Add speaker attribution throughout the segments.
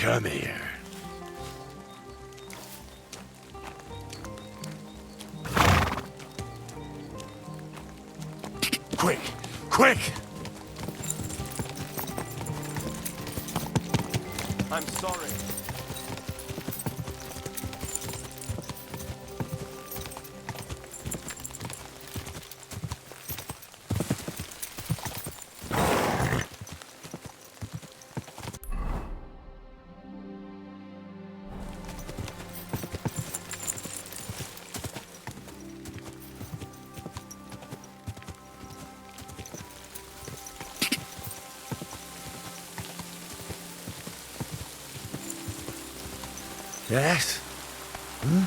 Speaker 1: Come here. Quick! Quick!
Speaker 2: I'm sorry.
Speaker 1: Yes? Hmm?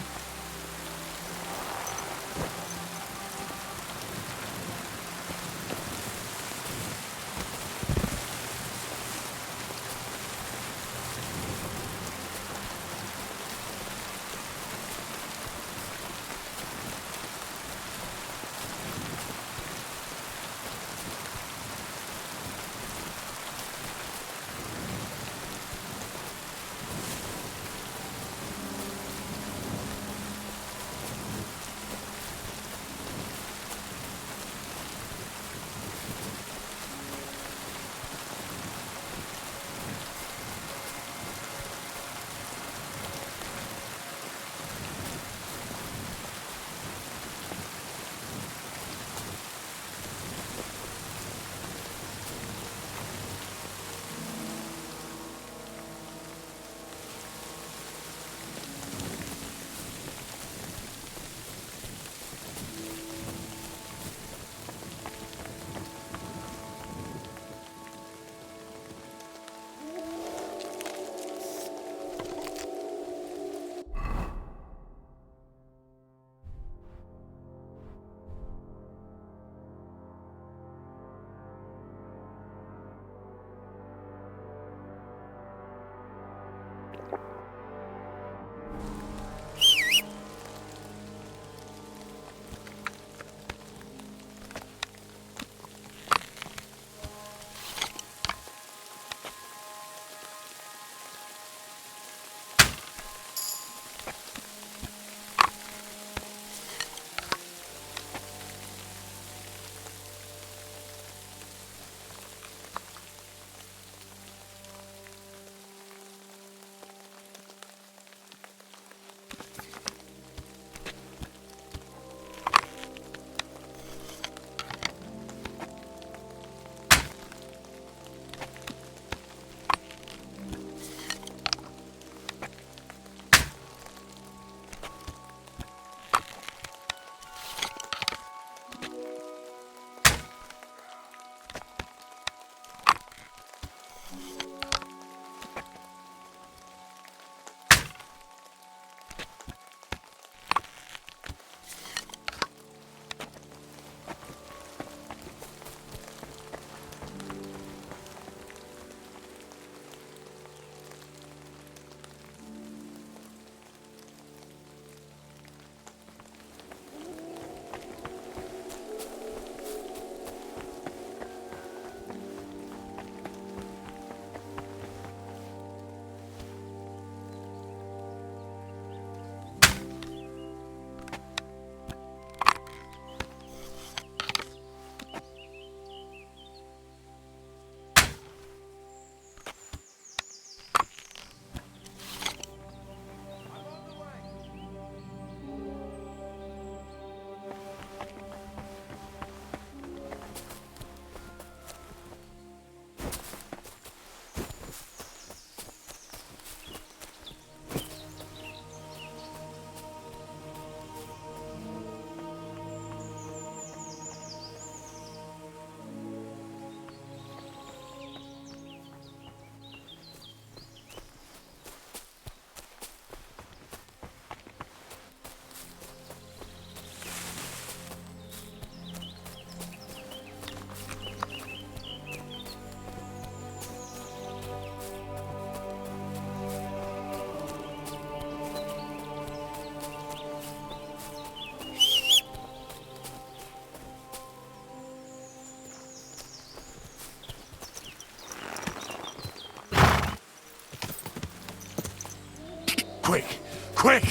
Speaker 1: Quick! Quick!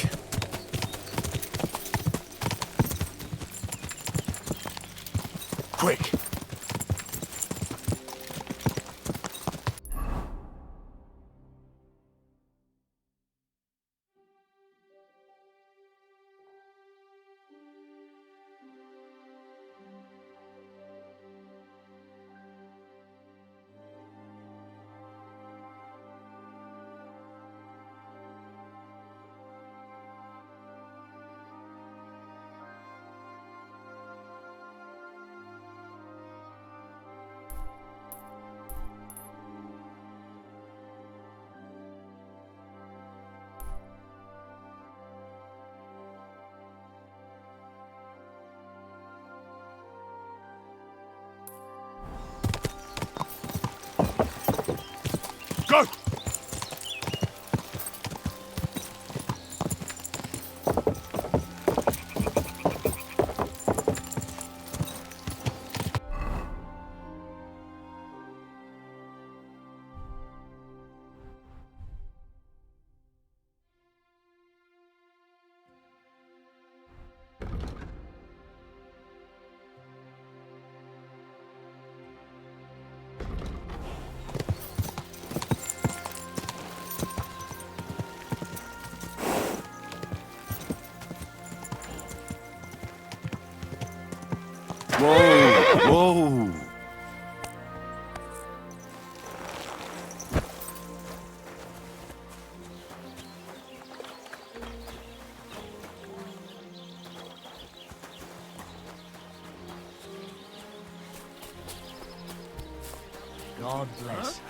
Speaker 1: Quick! Go!
Speaker 2: Whoa! Whoa!
Speaker 3: God bless.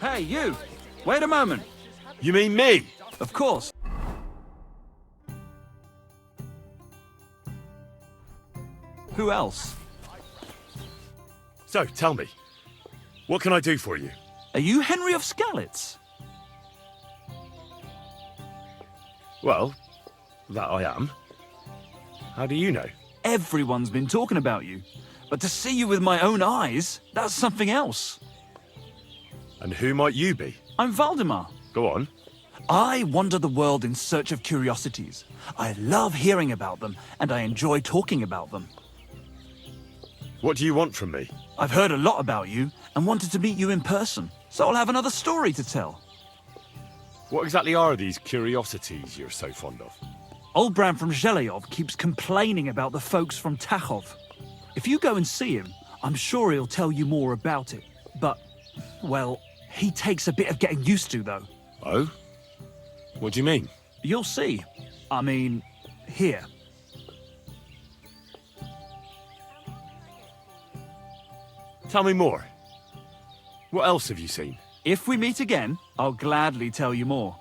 Speaker 4: Hey, you! Wait a moment.
Speaker 1: You mean me?
Speaker 4: Of course. Who else?
Speaker 1: So, tell me, what can I do for you?
Speaker 4: Are you Henry of Skalitz?
Speaker 1: Well, that I am. How do you know?
Speaker 4: Everyone's been talking about you. But to see you with my own eyes, that's something else.
Speaker 1: And who might you be?
Speaker 4: I'm Valdemar.
Speaker 1: Go on.
Speaker 4: I wander the world in search of curiosities. I love hearing about them, and I enjoy talking about them.
Speaker 1: What do you want from me?
Speaker 4: I've heard a lot about you, and wanted to meet you in person, so I'll have another story to tell.
Speaker 1: What exactly are these curiosities you're so fond of?
Speaker 4: Old Bram from Zheleyov keeps complaining about the folks from Tachov. If you go and see him, I'm sure he'll tell you more about it. But, well, he takes a bit of getting used to, though.
Speaker 1: Oh? What do you mean?
Speaker 4: You'll see. I mean, here.
Speaker 1: Tell me more. What else have you seen?
Speaker 4: If we meet again, I'll gladly tell you more.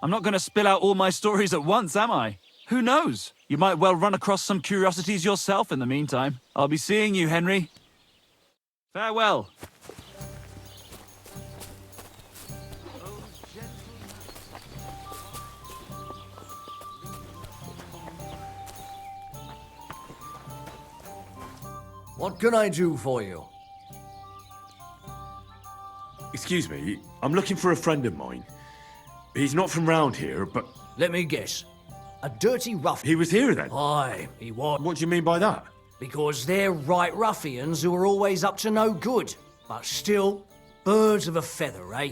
Speaker 4: I'm not going to spill out all my stories at once, am I? Who knows? You might well run across some curiosities yourself in the meantime. I'll be seeing you, Henry. Farewell.
Speaker 3: What can I do for you?
Speaker 2: Excuse me, I'm looking for a friend of mine. He's not from round here, but
Speaker 3: Let me guess. A dirty ruffian.
Speaker 2: he was here then.
Speaker 3: Aye, he was.
Speaker 2: What do you mean by that?
Speaker 3: Because they're right ruffians who are always up to no good. But still, birds of a feather, eh?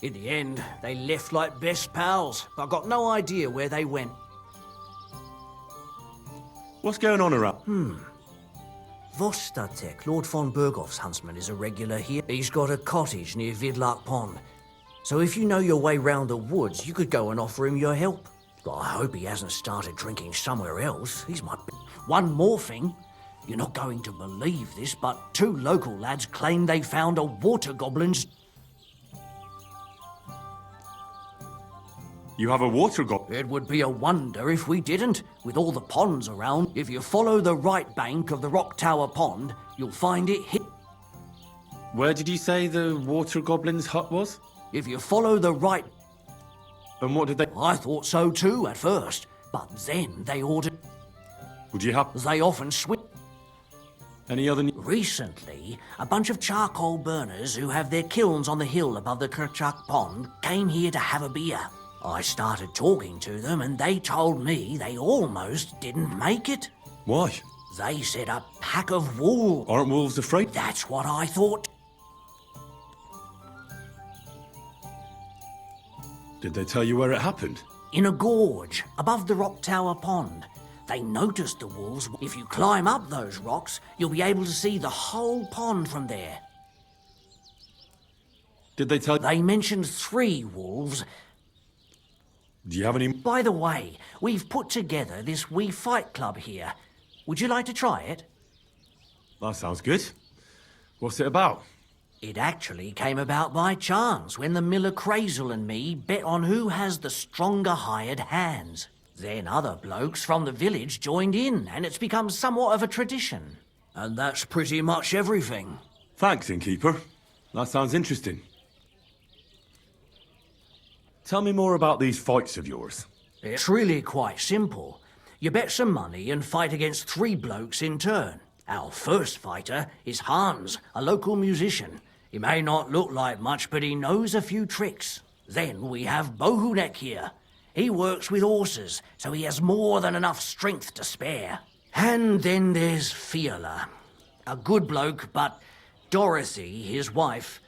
Speaker 3: In the end, they left like best pals. But I got no idea where they went.
Speaker 2: What's going on around?
Speaker 3: Vostatek, Lord von Berghoff's huntsman, is a regular here. He's got a cottage near Vidlark Pond. So if you know your way round the woods, you could go and offer him your help. But I hope he hasn't started drinking somewhere else. He's my... One more thing. You're not going to believe this, but 2 local lads claim they found a water goblin's...
Speaker 2: You have a water goblin.
Speaker 3: It would be a wonder if we didn't, with all the ponds around. If you follow the right bank of the Rock Tower Pond, you'll find it hid.
Speaker 2: Where did you say the water goblin's hut was?
Speaker 3: If you follow the right...
Speaker 2: And what did they...
Speaker 3: I thought so too at first, but then they ordered...
Speaker 2: Would you have
Speaker 3: They often swim...
Speaker 2: any other...
Speaker 3: Recently, a bunch of charcoal burners who have their kilns on the hill above the Kerchak Pond came here to have a beer. I started talking to them and they told me they almost didn't make it.
Speaker 2: Why?
Speaker 3: They said a pack of wolves.
Speaker 2: Aren't wolves afraid?
Speaker 3: That's what I thought.
Speaker 2: Did they tell you where it happened?
Speaker 3: In a gorge, above the rock tower pond. They noticed the wolves. If you climb up those rocks, you'll be able to see the whole pond from there.
Speaker 2: Did they tell...
Speaker 3: They mentioned 3 wolves.
Speaker 2: Do you have any...
Speaker 3: By the way, we've put together this wee fight club here. Would you like to try it?
Speaker 2: That sounds good. What's it about?
Speaker 3: It actually came about by chance when the miller Crazel and me bet on who has the stronger hired hands. Then other blokes from the village joined in, and it's become somewhat of a tradition. And that's pretty much everything.
Speaker 2: Thanks, innkeeper. That sounds interesting. Tell me more about these fights of yours.
Speaker 3: It's really quite simple. You bet some money and fight against 3 blokes in turn. Our first fighter is Hans, a local musician. He may not look like much, but he knows a few tricks. Then we have Bohunek here. He works with horses, so he has more than enough strength to spare. And then there's Fiala. A good bloke, but Dorothy, his wife,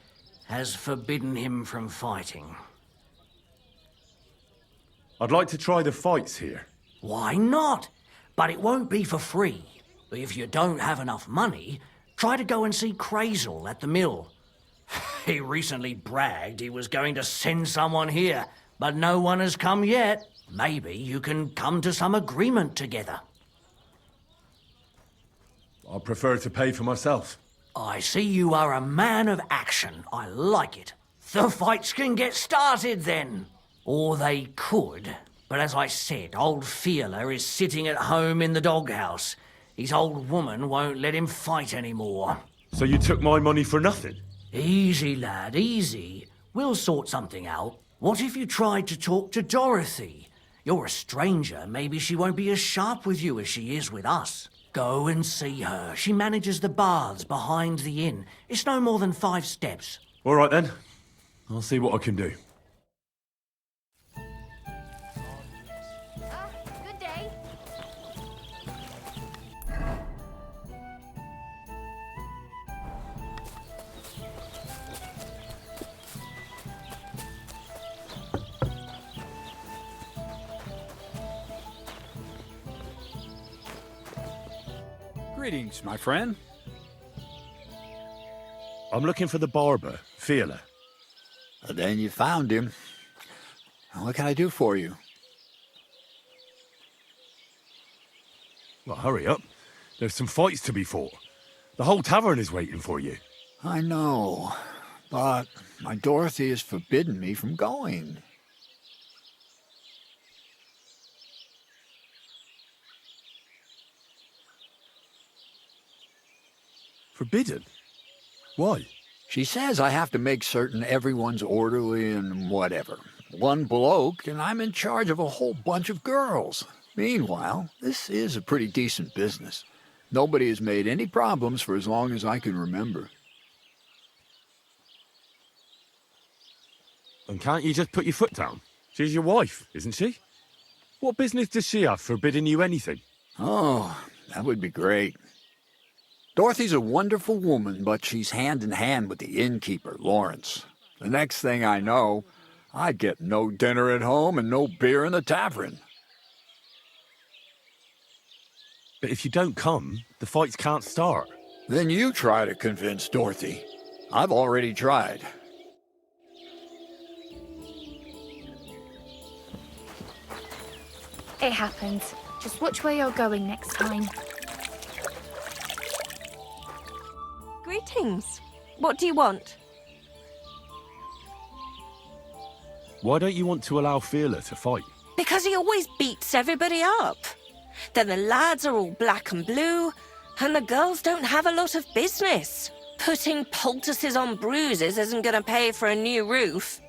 Speaker 3: has forbidden him from fighting.
Speaker 2: I'd like to try the fights here.
Speaker 3: Why not? But it won't be for free. If you don't have enough money, try to go and see Crazel at the mill. He recently bragged he was going to send someone here, but no one has come yet. Maybe you can come to some agreement together.
Speaker 2: I prefer to pay for myself.
Speaker 3: I see you are a man of action. I like it. The fights can get started then. Or they could. But as I said, old Fiala is sitting at home in the doghouse. His old woman won't let him fight anymore.
Speaker 2: So you took my money for nothing?
Speaker 3: Easy, lad, easy. We'll sort something out. What if you tried to talk to Dorothy? You're a stranger. Maybe she won't be as sharp with you as she is with us. Go and see her. She manages the baths behind the inn. It's no more than 5 steps.
Speaker 2: All right then. I'll see what I can do.
Speaker 5: Good day.
Speaker 6: Greetings, my friend.
Speaker 1: I'm looking for the barber, Fiala.
Speaker 6: Then you found him. What can I do for you?
Speaker 2: Well, hurry up. There's some fights to be fought. The whole tavern is waiting for you.
Speaker 6: I know, but my Dorothy has forbidden me from going.
Speaker 2: Forbidden? Why?
Speaker 6: She says I have to make certain everyone's orderly and whatever. One bloke, and I'm in charge of a whole bunch of girls. Meanwhile, this is a pretty decent business. Nobody has made any problems for as long as I can remember.
Speaker 2: And can't you just put your foot down? She's your wife, isn't she? What business does she have forbidding you anything?
Speaker 6: Oh, that would be great. Dorothy's a wonderful woman, but she's hand in hand with the innkeeper, Lawrence. The next thing I know, I'd get no dinner at home and no beer in the tavern.
Speaker 2: But if you don't come, the fights can't start.
Speaker 6: Then you try to convince Dorothy. I've already tried.
Speaker 5: It happens. Just watch where you're going next time.
Speaker 7: Greetings. What do you want?
Speaker 2: Why don't you want to allow Fiala to fight?
Speaker 7: Because he always beats everybody up. Then the lads are all black and blue, and the girls don't have a lot of business. Putting poultices on bruises isn't going to pay for a new roof.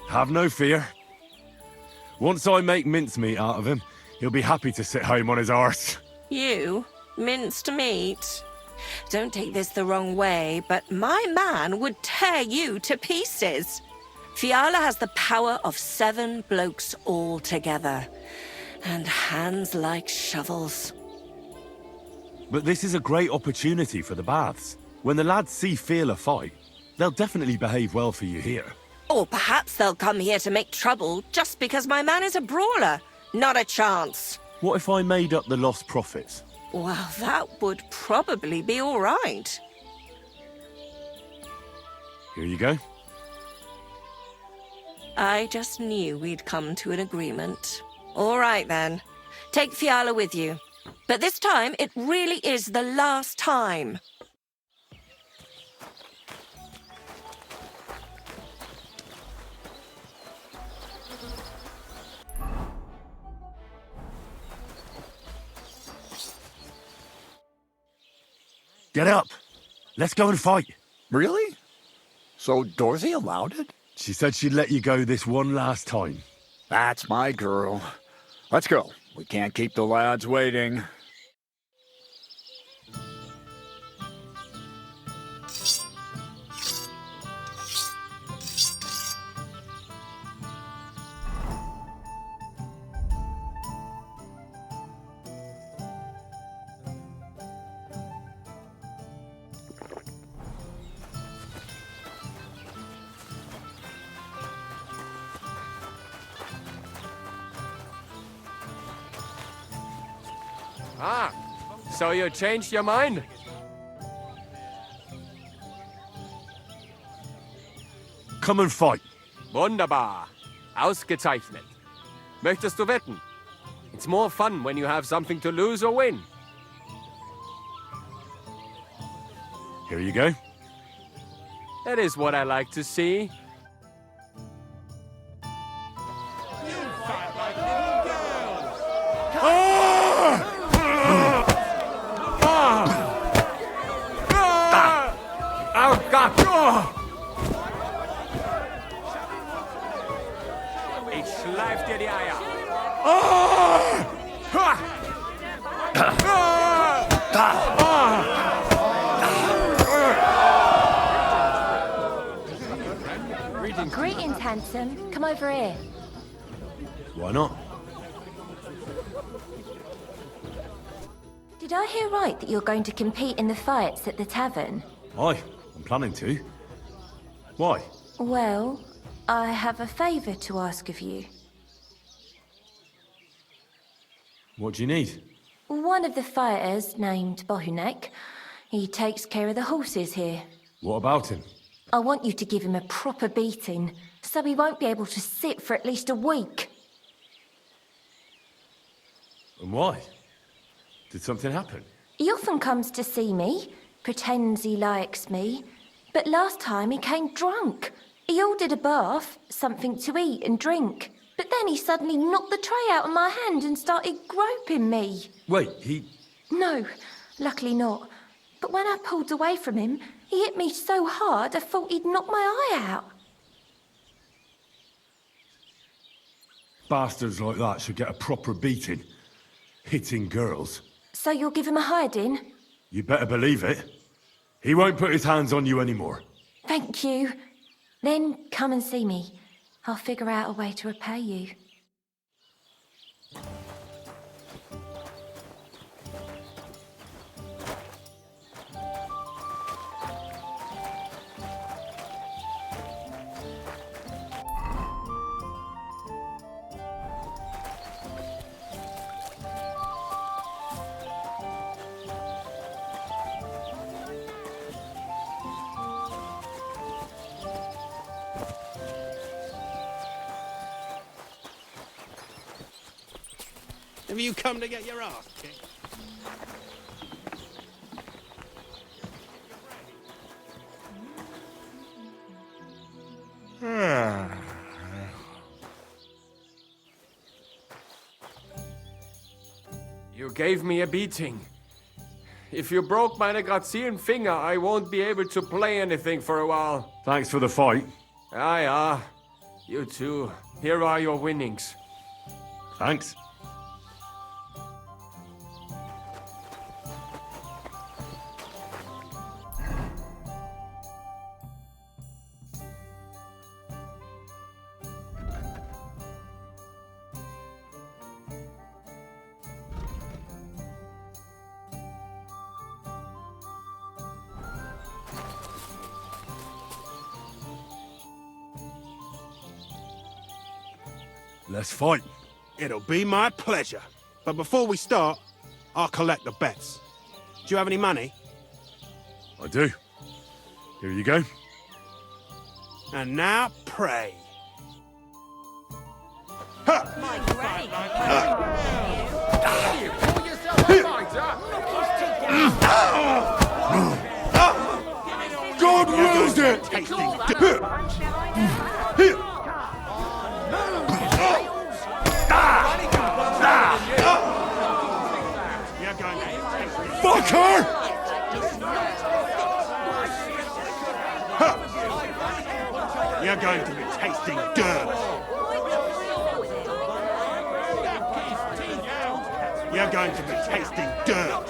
Speaker 2: Have no fear. Once I make mincemeat out of him, He'll be happy to sit home on his arse.
Speaker 7: You? Minced meat? Don't take this the wrong way, but my man would tear you to pieces. Fiala has the power of 7 blokes all together, and hands like shovels.
Speaker 2: But this is a great opportunity for the baths. When the lads see Fiala fight, they'll definitely behave well for you here.
Speaker 7: Or perhaps they'll come here to make trouble just because my man is a brawler. Not a chance.
Speaker 2: What if I made up the lost profits?
Speaker 7: Well, that would probably be all right.
Speaker 2: Here you go.
Speaker 7: I just knew we'd come to an agreement. All right, then. Take Fiala with you. But this time, it really is the last time.
Speaker 2: Get up. Let's go and fight.
Speaker 6: Really? So Dorothy allowed it?
Speaker 2: She said she'd let you go this one last time.
Speaker 6: That's my girl. Let's go. We can't keep the lads waiting.
Speaker 8: Ah, so you changed your mind?
Speaker 2: Come and fight.
Speaker 8: Wunderbar. Ausgezeichnet. Möchtest du wetten? It's more fun when you have something to lose or win.
Speaker 2: Here you go.
Speaker 8: That is what I like to see. Oh, God! Ich schleif dir die Eier.
Speaker 5: Greetings, handsome. Come over here.
Speaker 2: Why not?
Speaker 5: Did I hear right that you're going to compete in the fights at the tavern?
Speaker 2: Aye, I'm planning to. Why?
Speaker 5: Well, I have a favour to ask of you.
Speaker 2: What do you need?
Speaker 5: One of the fighters, named Bohunek, he takes care of the horses here.
Speaker 2: What about him?
Speaker 5: I want you to give him a proper beating, so he won't be able to sit for at least a week.
Speaker 2: And why? Did something happen?
Speaker 5: He often comes to see me, pretends he likes me, but last time he came drunk. He ordered a bath, something to eat and drink, but then he suddenly knocked the tray out of my hand and started groping me.
Speaker 2: Wait, he...
Speaker 5: No, luckily not. But when I pulled away from him, he hit me so hard I thought he'd knock my eye out.
Speaker 2: Bastards like that should get a proper beating. Hitting girls.
Speaker 5: So you'll give him a hiding?
Speaker 2: You better believe it. He won't put his hands on you anymore.
Speaker 5: Thank you. Then come and see me. I'll figure out a way to repay you.
Speaker 1: Have you come to get your ass kicked?
Speaker 8: You gave me a beating. If you broke my Grazien finger, I won't be able to play anything for a while.
Speaker 2: Thanks for the fight.
Speaker 8: Ah. You too. Here are your winnings.
Speaker 2: Thanks. Let's fight.
Speaker 1: It'll be my pleasure. But before we start, I'll collect the bets. Do you have any money?
Speaker 2: I do. Here you go.
Speaker 1: And now pray.
Speaker 2: God wills it! Fuck her!
Speaker 1: You're going to be tasting dirt. You're going to be tasting dirt.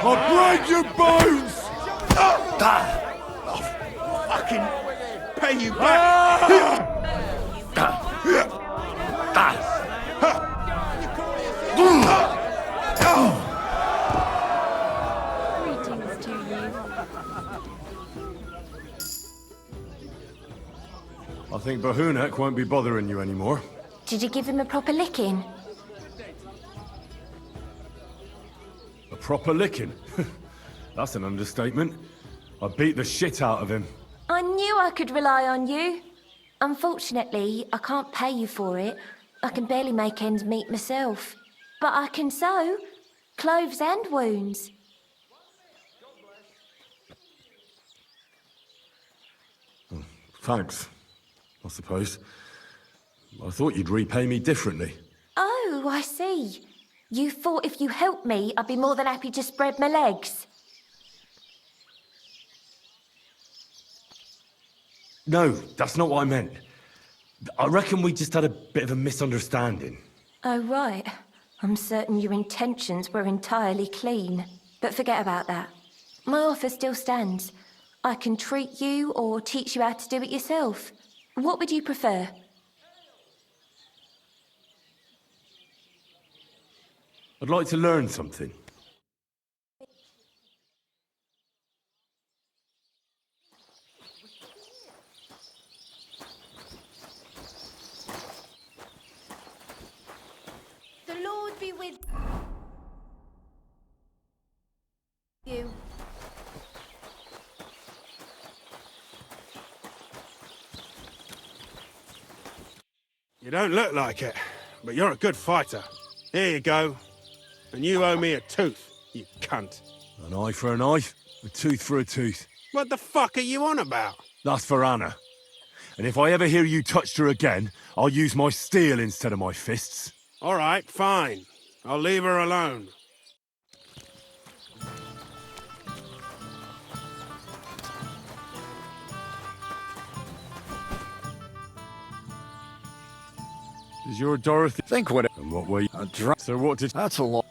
Speaker 2: I'll break your bones!
Speaker 1: I'll fucking pay you back.
Speaker 5: Greetings to you.
Speaker 2: I think Bahunek won't be bothering you anymore.
Speaker 5: Did you give him a proper licking?
Speaker 2: A proper licking? That's an understatement. I beat the shit out of him.
Speaker 5: I knew I could rely on you. Unfortunately, I can't pay you for it. I can barely make ends meet myself. But I can sew clothes and wounds.
Speaker 2: Thanks, I suppose. I thought you'd repay me differently.
Speaker 5: Oh, I see. You thought if you helped me, I'd be more than happy to spread my legs.
Speaker 2: No, that's not what I meant. I reckon we just had a bit of a misunderstanding.
Speaker 5: Oh, right. I'm certain your intentions were entirely clean. But forget about that. My offer still stands. I can treat you or teach you how to do it yourself. What would you prefer?
Speaker 2: I'd like to learn something.
Speaker 5: The Lord be with you.
Speaker 1: You don't look like it, but you're a good fighter. Here you go. And you owe me a tooth, you cunt.
Speaker 2: An eye for an eye, a tooth for a tooth.
Speaker 1: What the fuck are you on about?
Speaker 2: That's for Anna. And if I ever hear you touched her again, I'll use my steel instead of my fists.
Speaker 1: All right, fine. I'll leave her alone.
Speaker 2: Is your Dorothy?
Speaker 6: Think what
Speaker 2: And what were you?
Speaker 6: a drunk.
Speaker 2: So what did...
Speaker 6: That's a lot.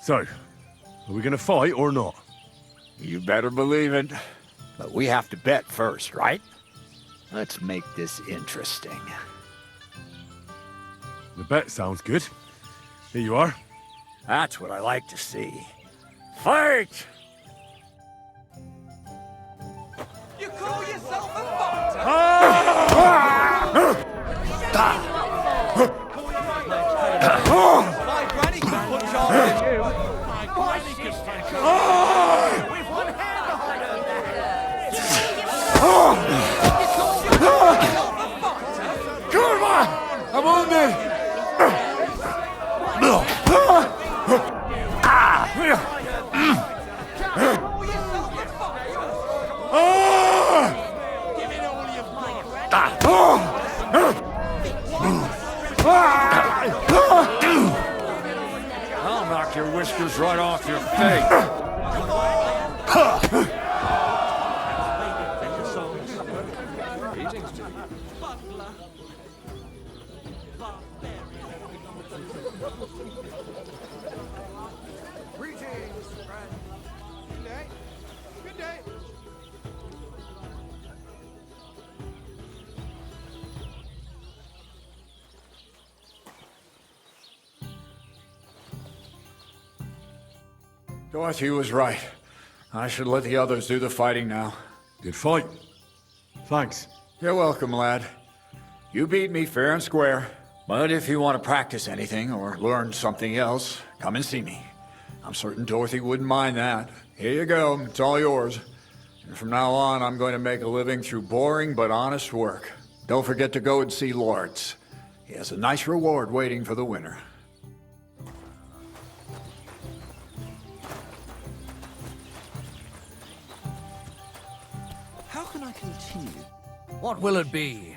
Speaker 2: So, are we gonna fight or not?
Speaker 6: You better believe it. But we have to bet first, right? Let's make this interesting.
Speaker 2: The bet sounds good. Here you are.
Speaker 6: That's what I like to see. Fight!
Speaker 9: You call yourself a fighter? My granny can put charge in you. My granny can put charge in you. With one hand behind her back. You call yourself a fighter?
Speaker 2: Come on! I'm wounded!
Speaker 9: Call yourself a fighter? Give it all you've got.
Speaker 6: I'll knock your whiskers right off your face.
Speaker 9: Good day.
Speaker 6: Dorothy was right. I should let the others do the fighting now.
Speaker 2: Good fight. Thanks.
Speaker 6: You're welcome, lad. You beat me fair and square. But if you want to practice anything or learn something else, come and see me. I'm certain Dorothy wouldn't mind that. Here you go. It's all yours. And from now on, I'm going to make a living through boring but honest work. Don't forget to go and see Lawrence. He has a nice reward waiting for the winner.
Speaker 9: How can I continue?
Speaker 3: What will it be?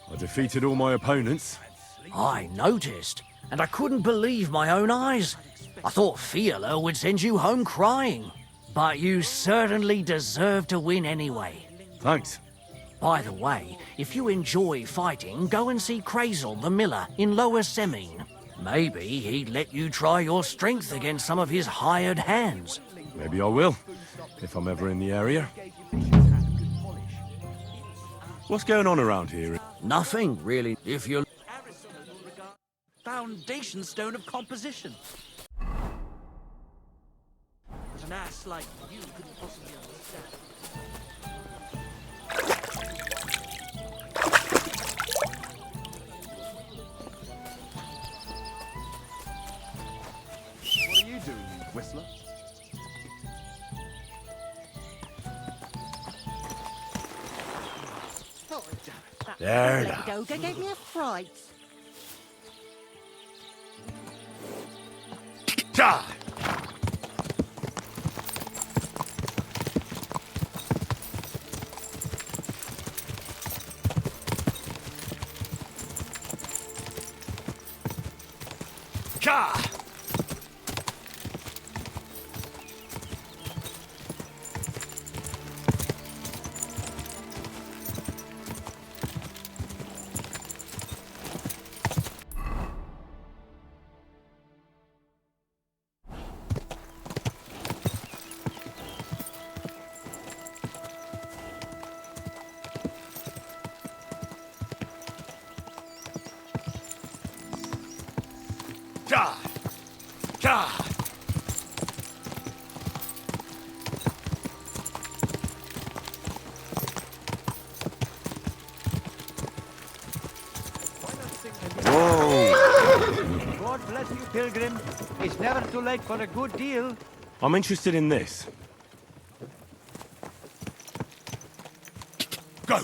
Speaker 2: I defeated all my opponents.
Speaker 3: I noticed, and I couldn't believe my own eyes. I thought Fiala would send you home crying. But you certainly deserve to win anyway.
Speaker 2: Thanks.
Speaker 3: By the way, if you enjoy fighting, go and see Crazel the miller in Lower Semine. Maybe he'd let you try your strength against some of his hired hands.
Speaker 2: Maybe I will, if I'm ever in the area. What's going on around here?
Speaker 3: Nothing, really, if you're...
Speaker 9: Foundation stone of composition. But an ass like you couldn't possibly understand.
Speaker 2: What are you doing, you whistler?
Speaker 10: There, Doga gave me a fright.
Speaker 2: Ta! Ka! Ka! Ka!
Speaker 11: God bless you, pilgrim. It's never too late for a good deal.
Speaker 2: I'm interested in this. Go!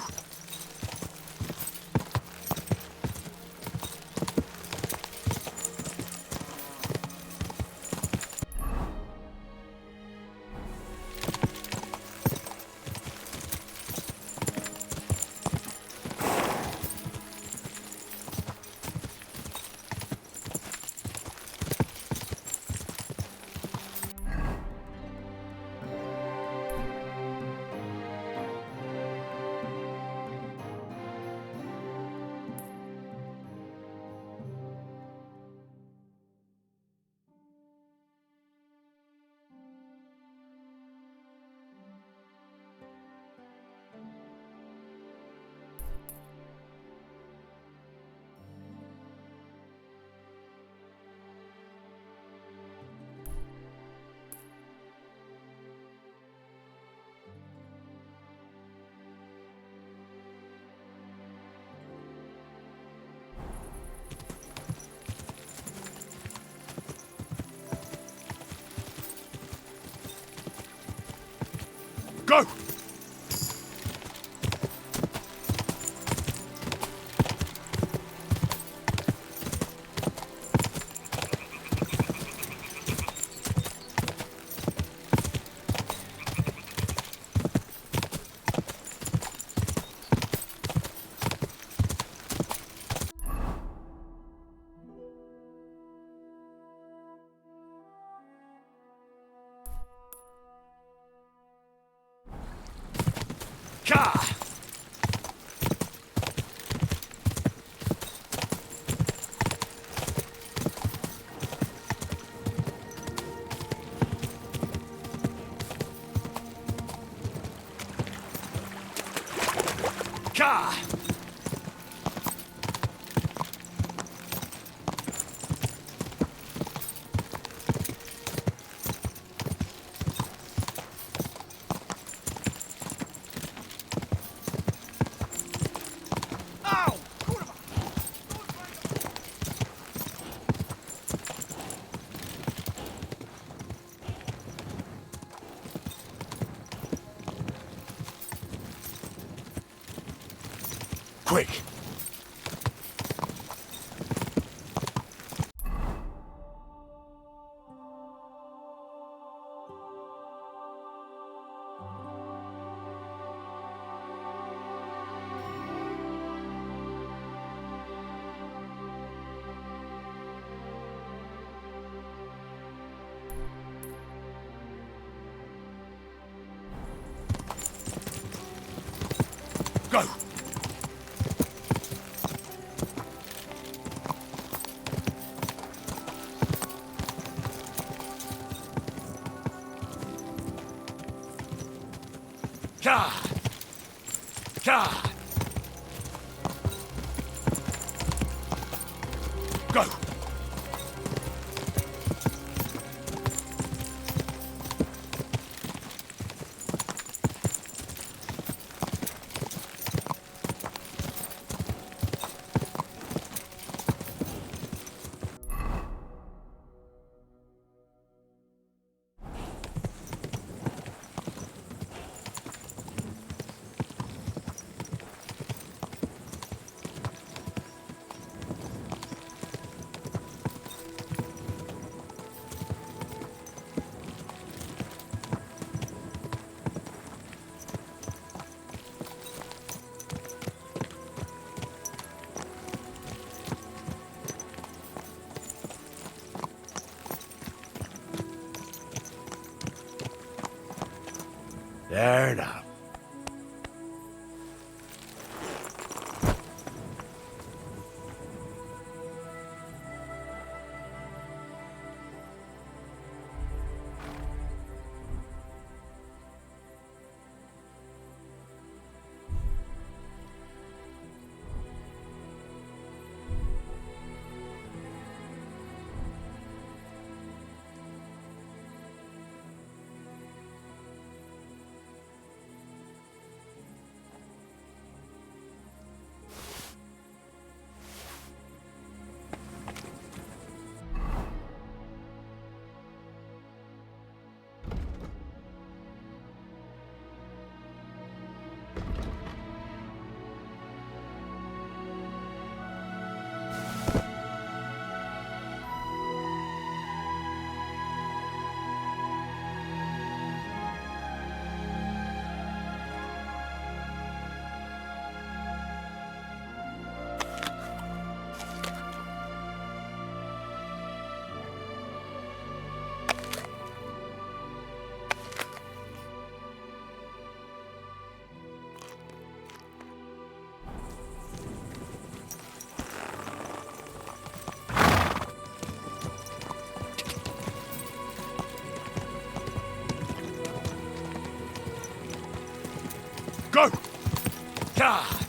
Speaker 2: Go! Ka! Ka! Quick! Go! Ka! Ka! Go! There now. Go! Ka!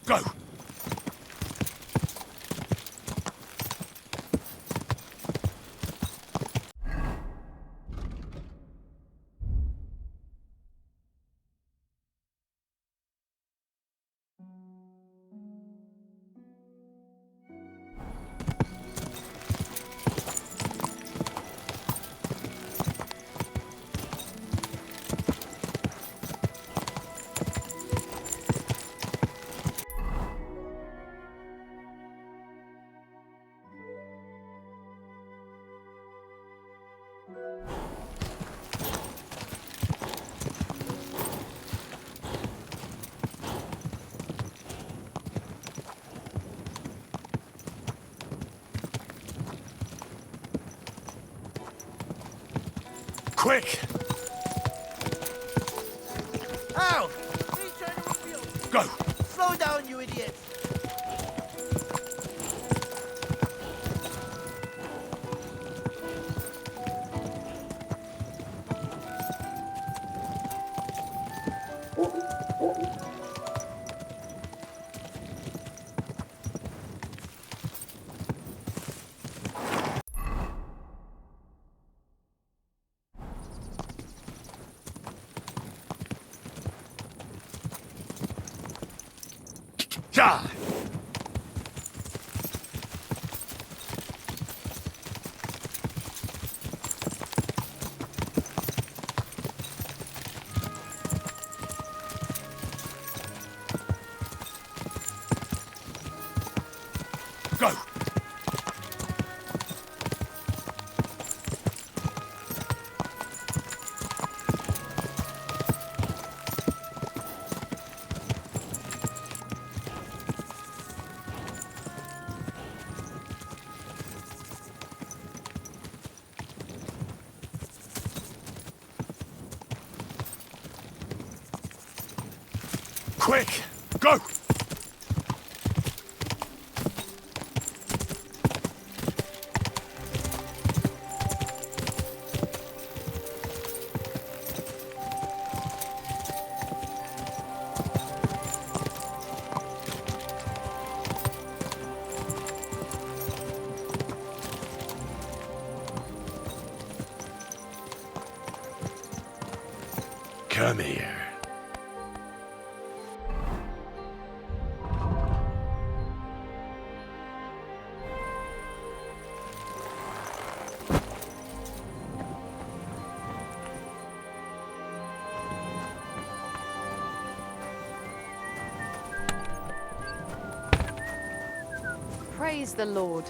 Speaker 2: Go! Quick!
Speaker 9: Ow! He's trying to reveal.
Speaker 2: Go!
Speaker 9: Slow down, you idiot!
Speaker 2: Ja! Go! Quick! Go! Come here.
Speaker 10: Praise the Lord.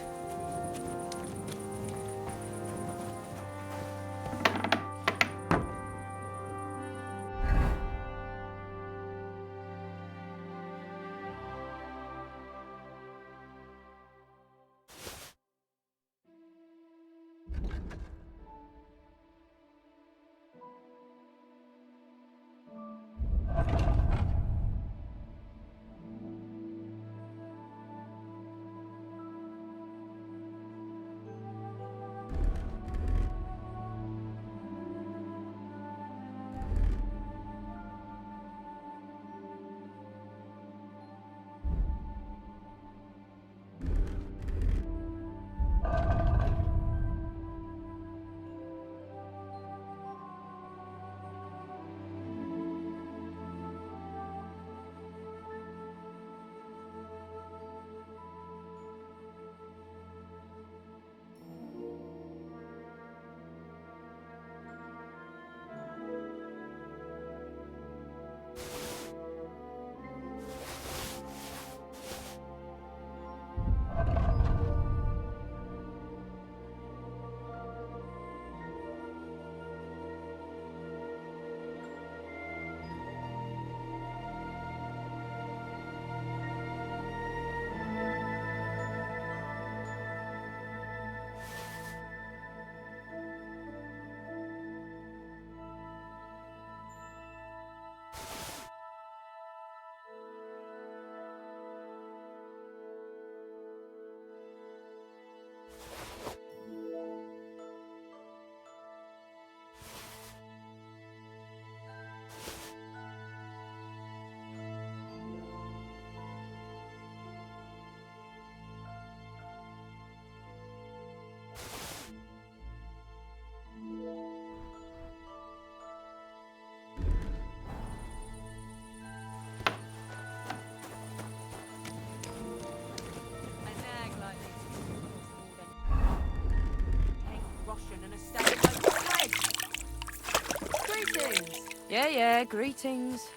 Speaker 12: Yeah, greetings.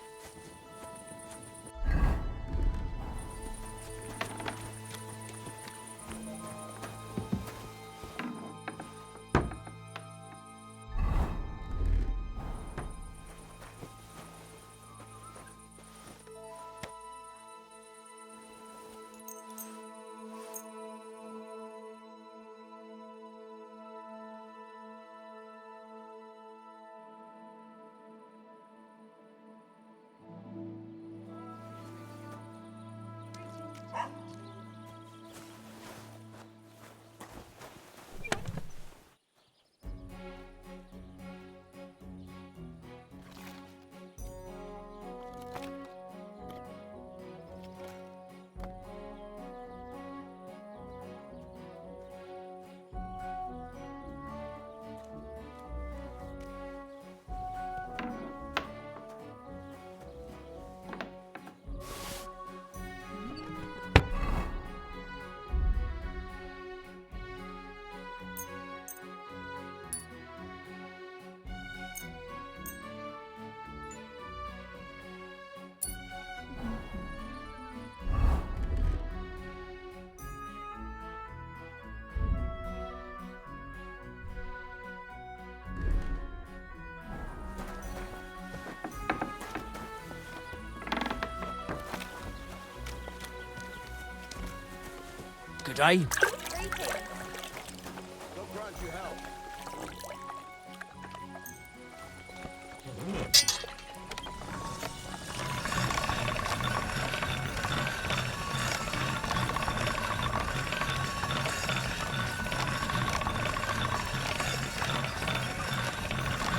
Speaker 3: that, eh?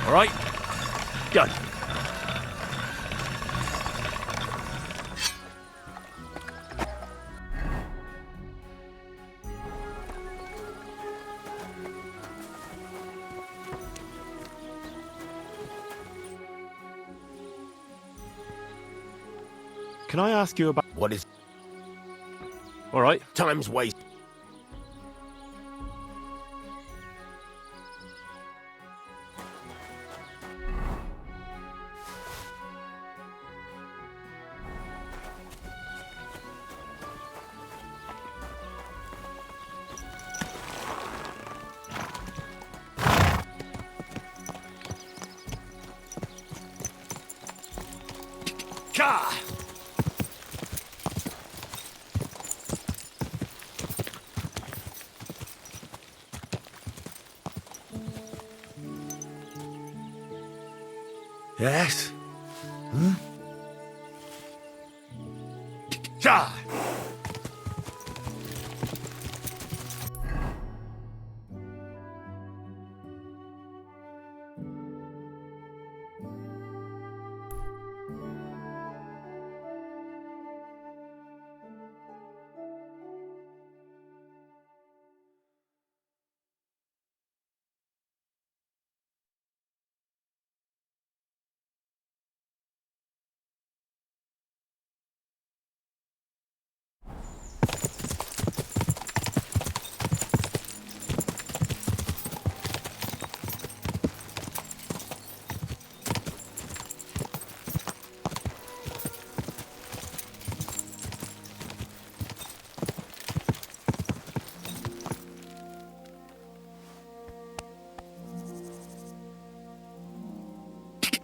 Speaker 2: All right, go. Can I ask you about...
Speaker 12: What is
Speaker 2: All right.
Speaker 12: time's waste?
Speaker 2: Ka! Yes? Hmm? Ja!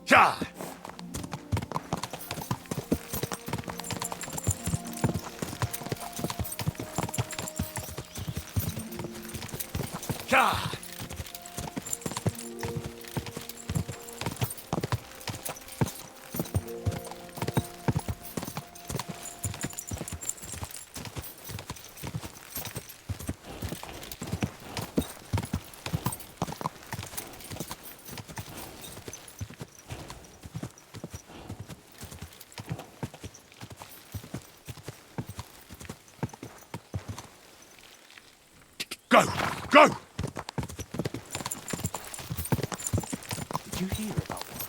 Speaker 2: Ja! Ja! Go! Go! Did you hear about that?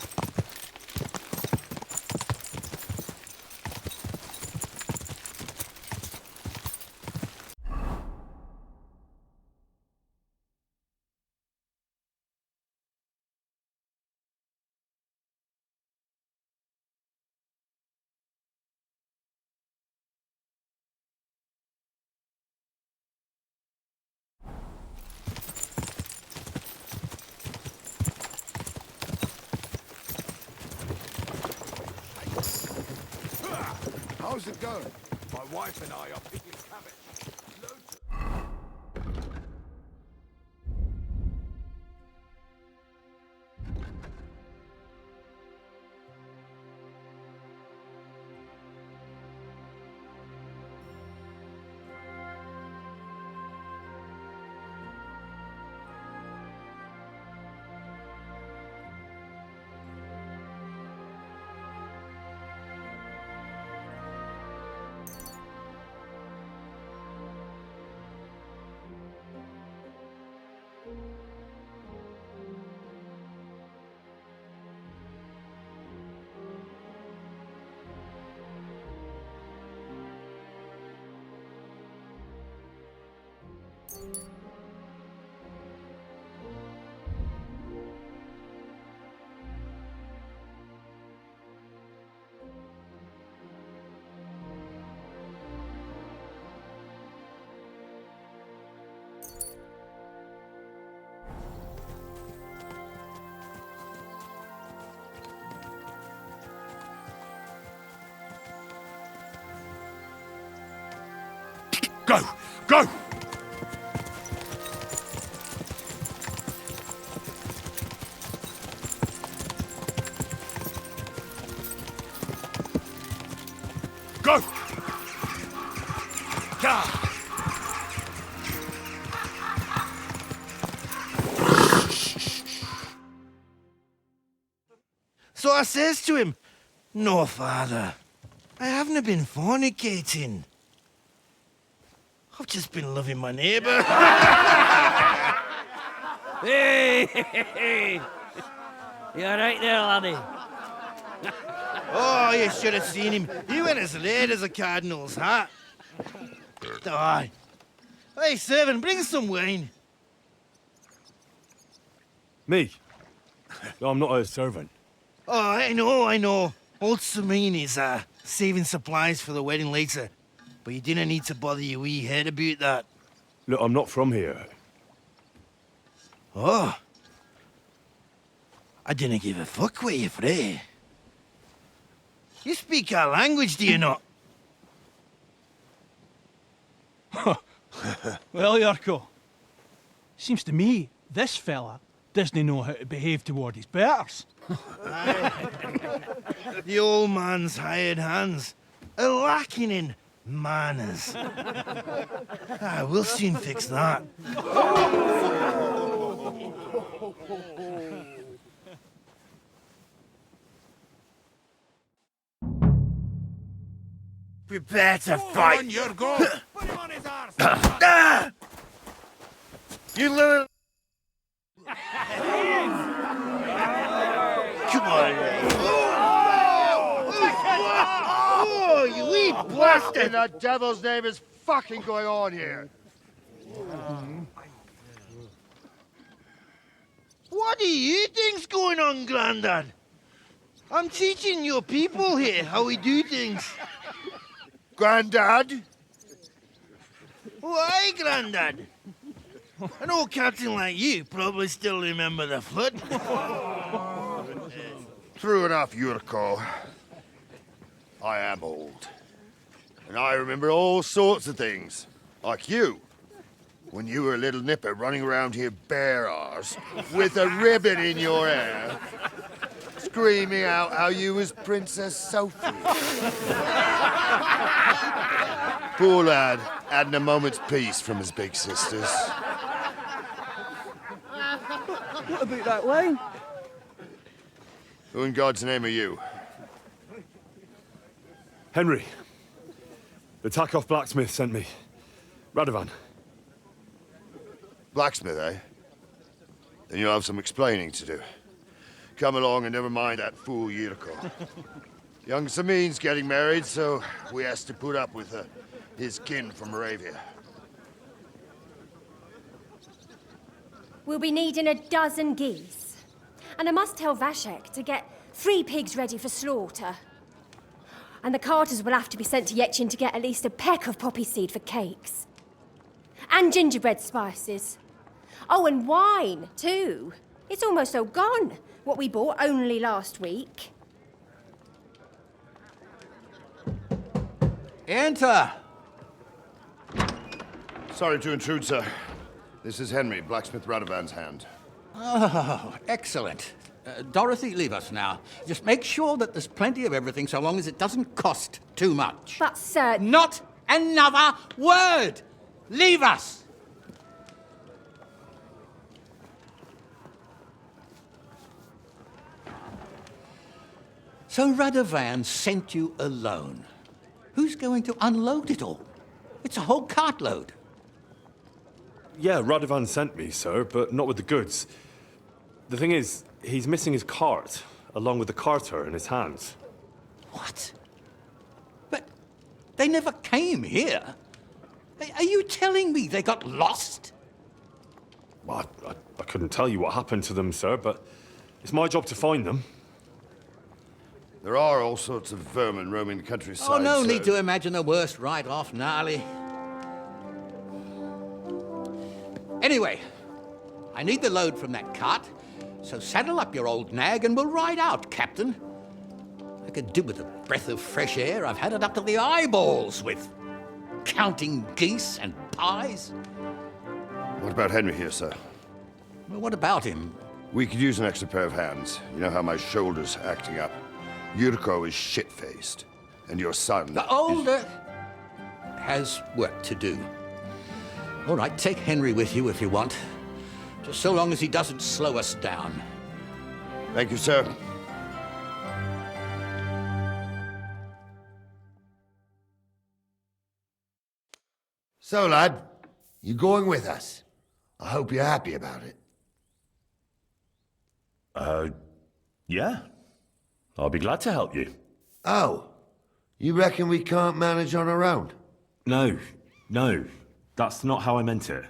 Speaker 1: How's it going?
Speaker 12: My wife and I are picking cabbage. Loads Go! Go!
Speaker 2: go! Gah!
Speaker 13: So I says to him, "No, father, I haven't been fornicating. I've just been loving my neighbour."
Speaker 11: Hey! You alright there, laddie?
Speaker 13: Oh, you should have seen him. He went as red as a cardinal's hat. Aye. Hey, servant, bring some wine.
Speaker 2: Me? I'm not a servant.
Speaker 13: Oh, I know. Old Semine is saving supplies for the wedding later. But you didn't need to bother your wee head about that.
Speaker 2: Look, I'm not from here.
Speaker 13: Oh. I didn't give a fuck what you're frae. You speak our language, do you not?
Speaker 14: Well, Yurko, seems to me this fella doesn't know how to behave toward his betters.
Speaker 13: The old man's hired hands are lacking in manners. We'll soon fix that. Prepare to fight.
Speaker 12: On your go. Put him on his arse.
Speaker 13: You little... Come on. Oh, you wee
Speaker 12: What in
Speaker 13: bastard!
Speaker 12: the devil's name is fucking going on here?
Speaker 13: What do you think's going on, Grandad? I'm teaching your people here how we do things.
Speaker 12: Grandad?
Speaker 13: Why, Grandad? An old captain like you probably still remember the flood.
Speaker 12: True enough, Yurko. I am old. And I remember all sorts of things. Like you. When you were a little nipper running around here bare arse, with a ribbon in your hair, screaming out how you was Princess Sophie. Poor lad, hadn't a moment's peace from his big sisters.
Speaker 11: What about that wine?
Speaker 12: Who in God's name are you?
Speaker 2: Henry. The Takeoff blacksmith sent me. Radovan.
Speaker 12: Blacksmith, eh? Then you'll have some explaining to do. Come along and never mind that fool Yurko. Young Semine's getting married, so we has to put up with his kin from Moravia.
Speaker 10: We'll be needing a dozen geese. And I must tell Vashek to get 3 pigs ready for slaughter. And the carters will have to be sent to Yetchin to get at least a peck of poppy seed for cakes. And gingerbread spices. Oh, and wine, too. It's almost all gone, what we bought only last week.
Speaker 9: Enter!
Speaker 12: Sorry to intrude, sir. This is Henry, blacksmith Radovan's hand.
Speaker 9: Oh, excellent. Dorothy, leave us now. Just make sure that there's plenty of everything so long as it doesn't cost too much.
Speaker 10: But, sir...
Speaker 9: Not another word! Leave us! So Radovan sent you alone. Who's going to unload it all? It's a whole cartload.
Speaker 2: Yeah, Radovan sent me, sir, but not with the goods. The thing is, he's missing his cart, along with the carter in his hands.
Speaker 9: What? But they never came here. Are you telling me they got lost?
Speaker 2: Well, I couldn't tell you what happened to them, sir, but it's my job to find them.
Speaker 12: There are all sorts of vermin roaming the countryside.
Speaker 9: Oh, no
Speaker 12: so...
Speaker 9: need to imagine the worst right off, gnarly. Anyway, I need the load from that cart, so saddle up your old nag and we'll ride out, Captain. I could do with a breath of fresh air. I've had it up to the eyeballs with counting geese and pies.
Speaker 12: What about Henry here, sir?
Speaker 9: Well, what about him?
Speaker 12: We could use an extra pair of hands. You know how my shoulder's acting up. Yurko is shit-faced. and your son.
Speaker 15: The older has work to do. All right, take Henry with you if you want. Just so long as he doesn't slow us down.
Speaker 12: Thank you, sir. So, lad, you going with us? I hope you're happy about it.
Speaker 2: Yeah. I'll be glad to help you.
Speaker 12: Oh, you reckon we can't manage on our own?
Speaker 2: No. That's not how I meant it.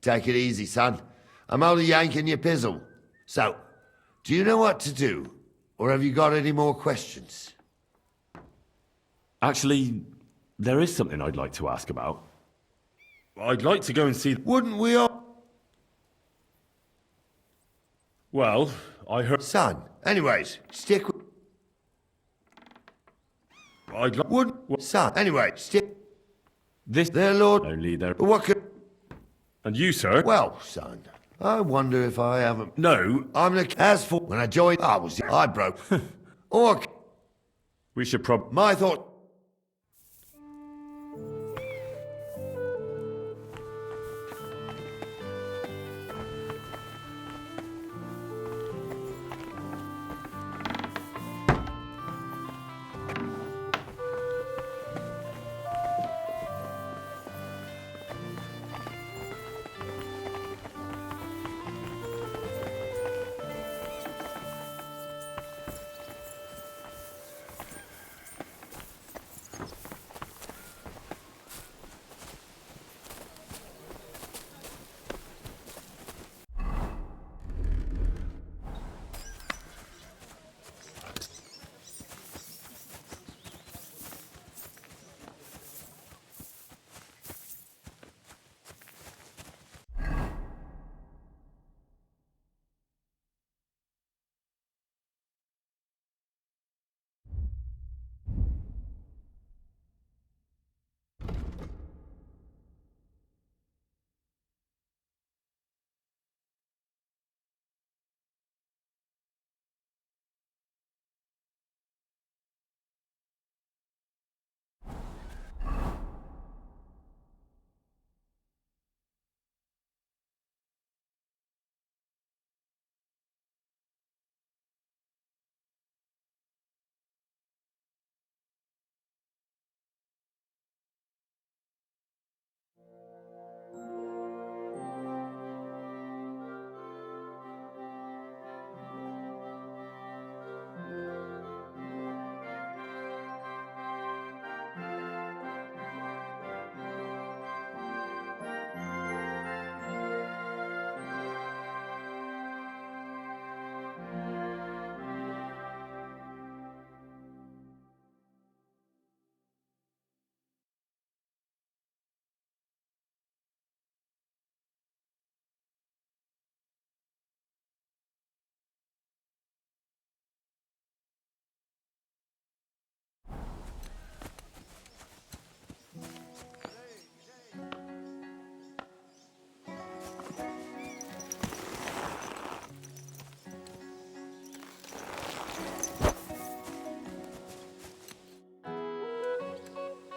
Speaker 12: Take it easy, son. I'm only yanking your pizzle. So, do you know what to do? Or have you got any more questions?
Speaker 2: Actually, there is something I'd like to ask about. I'd like to go and see...
Speaker 12: Wouldn't we all...
Speaker 2: Well, I heard...
Speaker 12: Son, anyways, stick with...
Speaker 2: I'd like...
Speaker 12: Wouldn't... Son, anyway, stick...
Speaker 2: This...
Speaker 12: Their lord...
Speaker 2: Only there...
Speaker 12: But what could...
Speaker 2: And you, sir?
Speaker 12: Well, son, I wonder if I haven't...
Speaker 2: No.
Speaker 12: I'm the... As for... When I joined, I broke. Or...
Speaker 2: We should prob...
Speaker 12: My thought...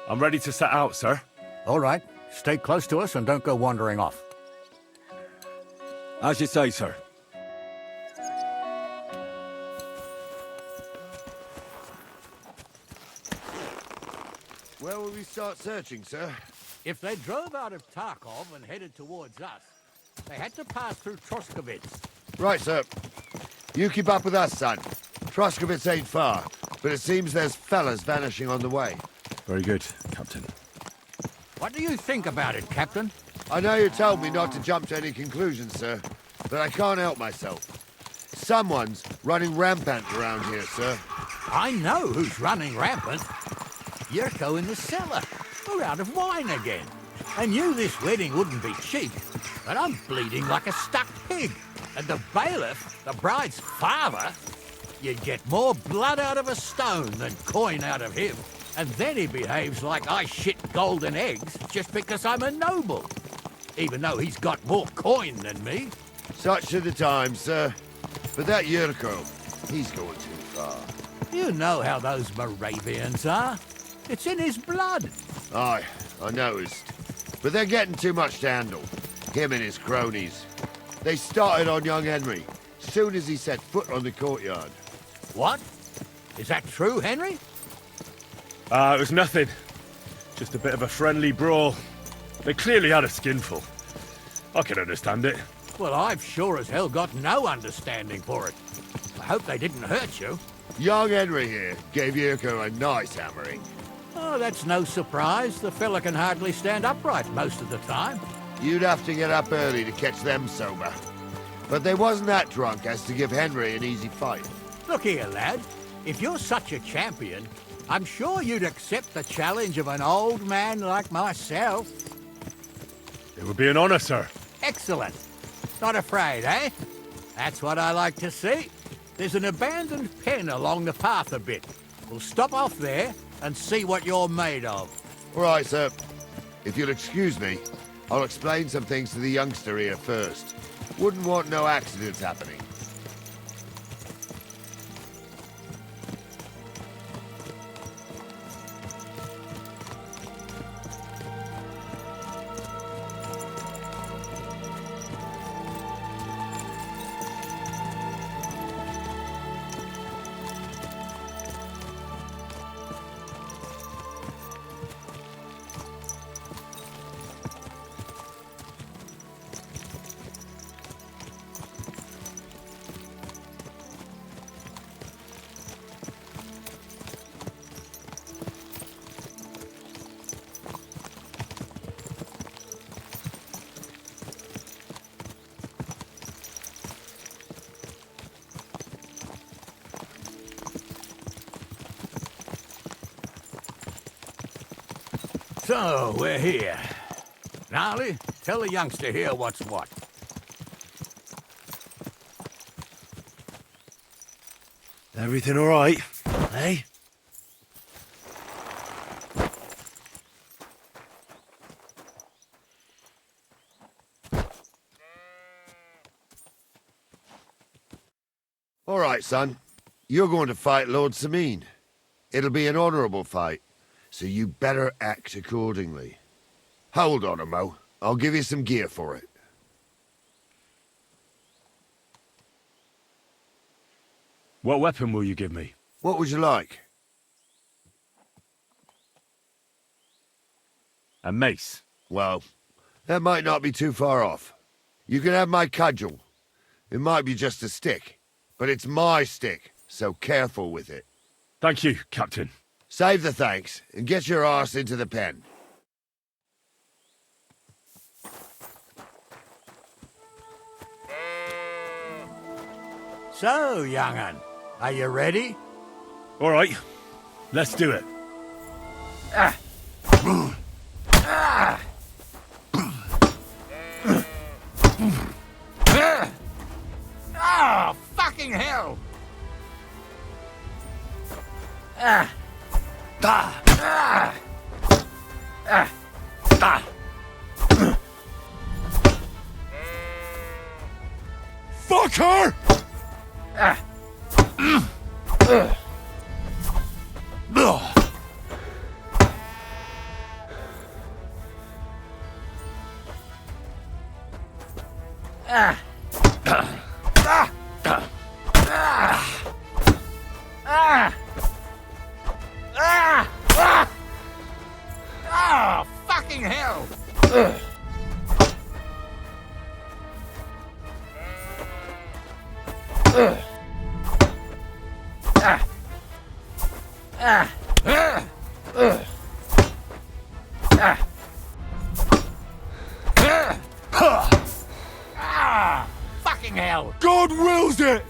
Speaker 2: I'm ready to set out, sir.
Speaker 15: All right. Stay close to us and don't go wandering off.
Speaker 16: As you say, sir.
Speaker 12: Where will we start searching, sir?
Speaker 15: If they drove out of Tarkov and headed towards us, they had to pass through Troskovitz.
Speaker 12: Right, sir. You keep up with us, son. Troskovitz ain't far, but it seems there's fellas vanishing on the way.
Speaker 2: Very good, Captain.
Speaker 15: What do you think about it, Captain?
Speaker 12: I know you told me not to jump to any conclusions, sir, but I can't help myself. Someone's running rampant around here, sir.
Speaker 15: I know who's running rampant. Yurko in the cellar. We're out of wine again. I knew this wedding wouldn't be cheap, but I'm bleeding like a stuck pig. And the bailiff, the bride's father, you'd get more blood out of a stone than coin out of him. And then he behaves like I shit golden eggs just because I'm a noble. Even though he's got more coin than me.
Speaker 12: Such are the times, sir. But that Yurko, he's going too far.
Speaker 15: You know how those Moravians are. It's in his blood.
Speaker 12: Aye, I noticed. But they're getting too much to handle. Him and his cronies. They started on young Henry, soon as he set foot on the courtyard.
Speaker 15: What? Is that true, Henry?
Speaker 2: It was nothing. Just a bit of a friendly brawl. They clearly had a skinful. I can understand it.
Speaker 15: Well, I've sure as hell got no understanding for it. I hope they didn't hurt you.
Speaker 12: Young Henry here gave Yurko a nice hammering.
Speaker 15: Oh, that's no surprise. The fella can hardly stand upright most of the time.
Speaker 12: You'd have to get up early to catch them sober. But they wasn't that drunk as to give Henry an easy fight.
Speaker 15: Look here, lad. If you're such a champion, I'm sure you'd accept the challenge of an old man like myself.
Speaker 2: It would be an honor, sir.
Speaker 15: Excellent. Not afraid, eh? That's what I like to see. There's an abandoned pen along the path a bit. We'll stop off there and see what you're made of.
Speaker 12: All right, sir. If you'll excuse me, I'll explain some things to the youngster here first. Wouldn't want no accidents happening.
Speaker 15: So, we're here. Gnarly, tell the youngster here what's what.
Speaker 13: Everything all right, eh?
Speaker 12: All right, son. You're going to fight Lord Semine. It'll be an honorable fight, so you better act accordingly. Hold on a mo. I'll give you some gear for it.
Speaker 2: What weapon will you give me?
Speaker 12: What would you like?
Speaker 2: A mace.
Speaker 12: Well, that might not be too far off. You can have my cudgel. It might be just a stick, but it's my stick, so careful with it.
Speaker 2: Thank you, Captain.
Speaker 12: Save the thanks, and get your arse into the pen.
Speaker 15: So, young'un, are you ready?
Speaker 2: All right, let's do it.
Speaker 15: Oh, fucking hell!
Speaker 2: Fuck her!
Speaker 15: Oh, fucking hell! Fucking hell!
Speaker 2: God wills it!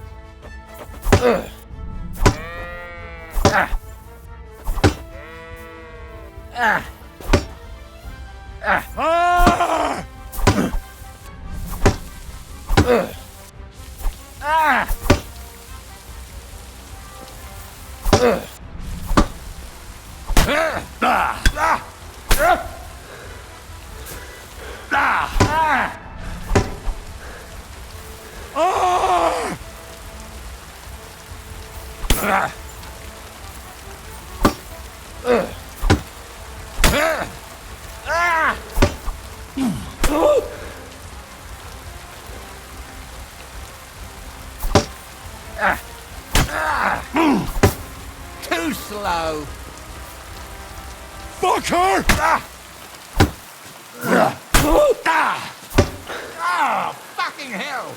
Speaker 15: Too slow.
Speaker 12: Fucker!
Speaker 15: Oh, fucking hell!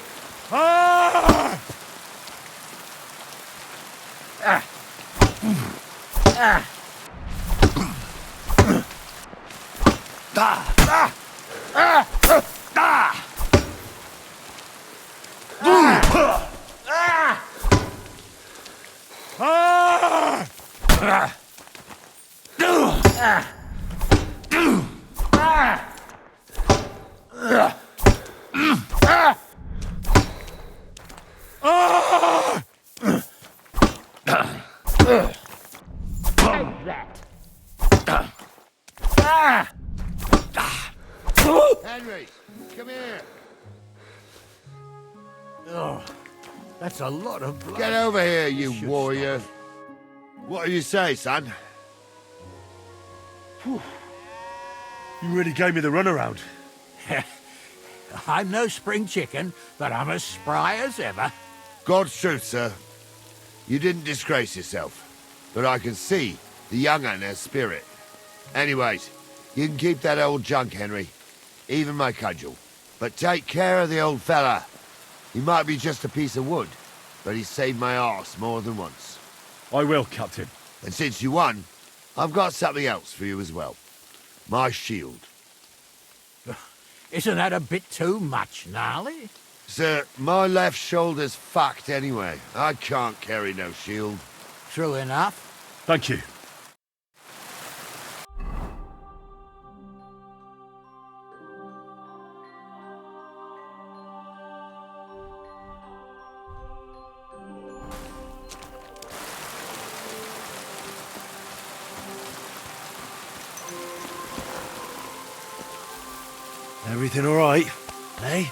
Speaker 12: Henry, come here.
Speaker 15: Oh, that's a lot of blood.
Speaker 12: Get over here, you warrior. What do you say, son?
Speaker 2: You really gave me the runaround.
Speaker 15: I'm no spring chicken, but I'm as spry as ever.
Speaker 12: God's truth, sir. You didn't disgrace yourself, but I can see the young un has spirit. Anyways, you can keep that old junk, Henry. Even my cudgel. But take care of the old fella. He might be just a piece of wood, but he saved my arse more than once.
Speaker 2: I will, Captain.
Speaker 12: And since you won, I've got something else for you as well. My shield.
Speaker 15: Isn't that a bit too much, Gnarly?
Speaker 12: Sir, my left shoulder's fucked anyway. I can't carry no shield.
Speaker 15: True enough.
Speaker 2: Thank you.
Speaker 13: Everything all right, eh?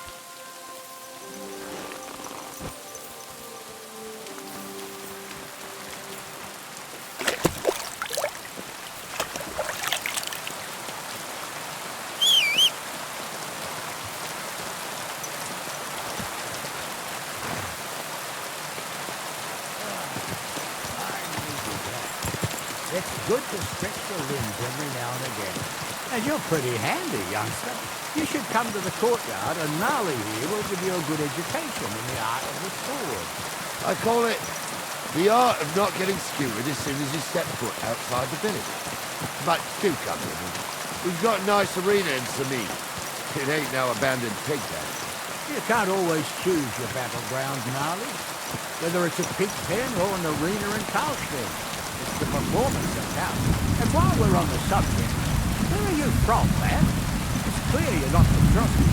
Speaker 15: It's good to stretch the limbs every now and again. And you're pretty handy, youngster. You should come to the courtyard, and Gnarly here will give you a good education in the art of the sword.
Speaker 12: I call it the art of not getting skewered as soon as you step foot outside the village. But do come with me. We've got a nice arena in Semine. It ain't no abandoned pig pen.
Speaker 15: You can't always choose your battleground, Gnarly. Whether it's a pig pen or an arena in Carlstein. It's the performance that counts. And while we're on the subject, where are you from, lad? It's clear you're not from Trusty.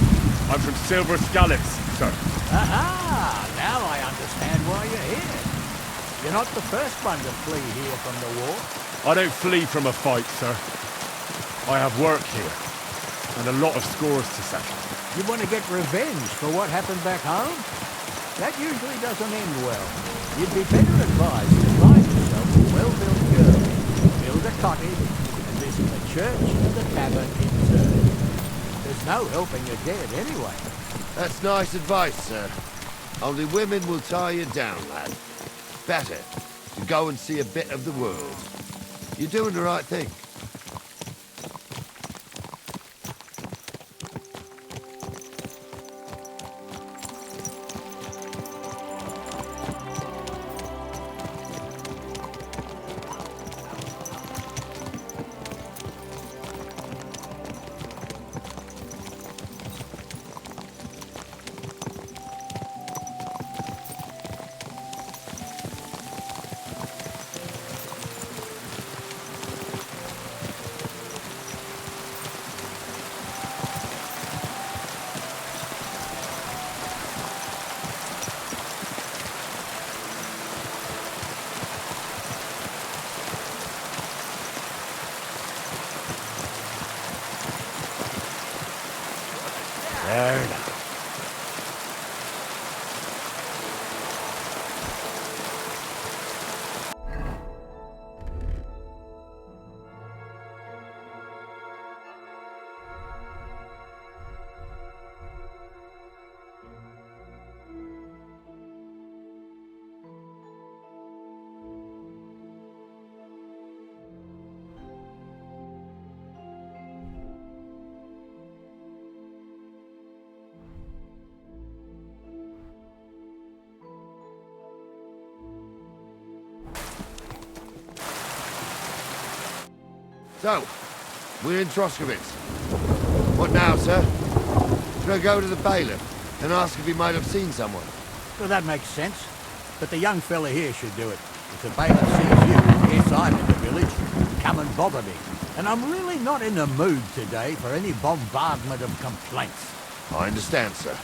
Speaker 2: I'm from Silver Scallops, sir.
Speaker 15: Aha! Now I understand why you're here. You're not the first one to flee here from the war.
Speaker 2: I don't flee from a fight, sir. I have work here, and a lot of scores to settle.
Speaker 15: You want to get revenge for what happened back home? That usually doesn't end well. You'd be better advised to find yourself a well-built girl, build a cottage, and visit the church and the tavern in turn. There's no helping your dead anyway.
Speaker 12: That's nice advice, sir. Only women will tie you down, lad. Better to go and see a bit of the world. You're doing the right thing. So, we're in Troskowitz. What now, sir? Should I go to the bailiff and ask if he might have seen someone?
Speaker 15: Well, that makes sense. But the young fella here should do it. If the bailiff sees you, yes, I'm in the village, come and bother me. And I'm really not in the mood today for any bombardment of complaints.
Speaker 12: I understand, sir.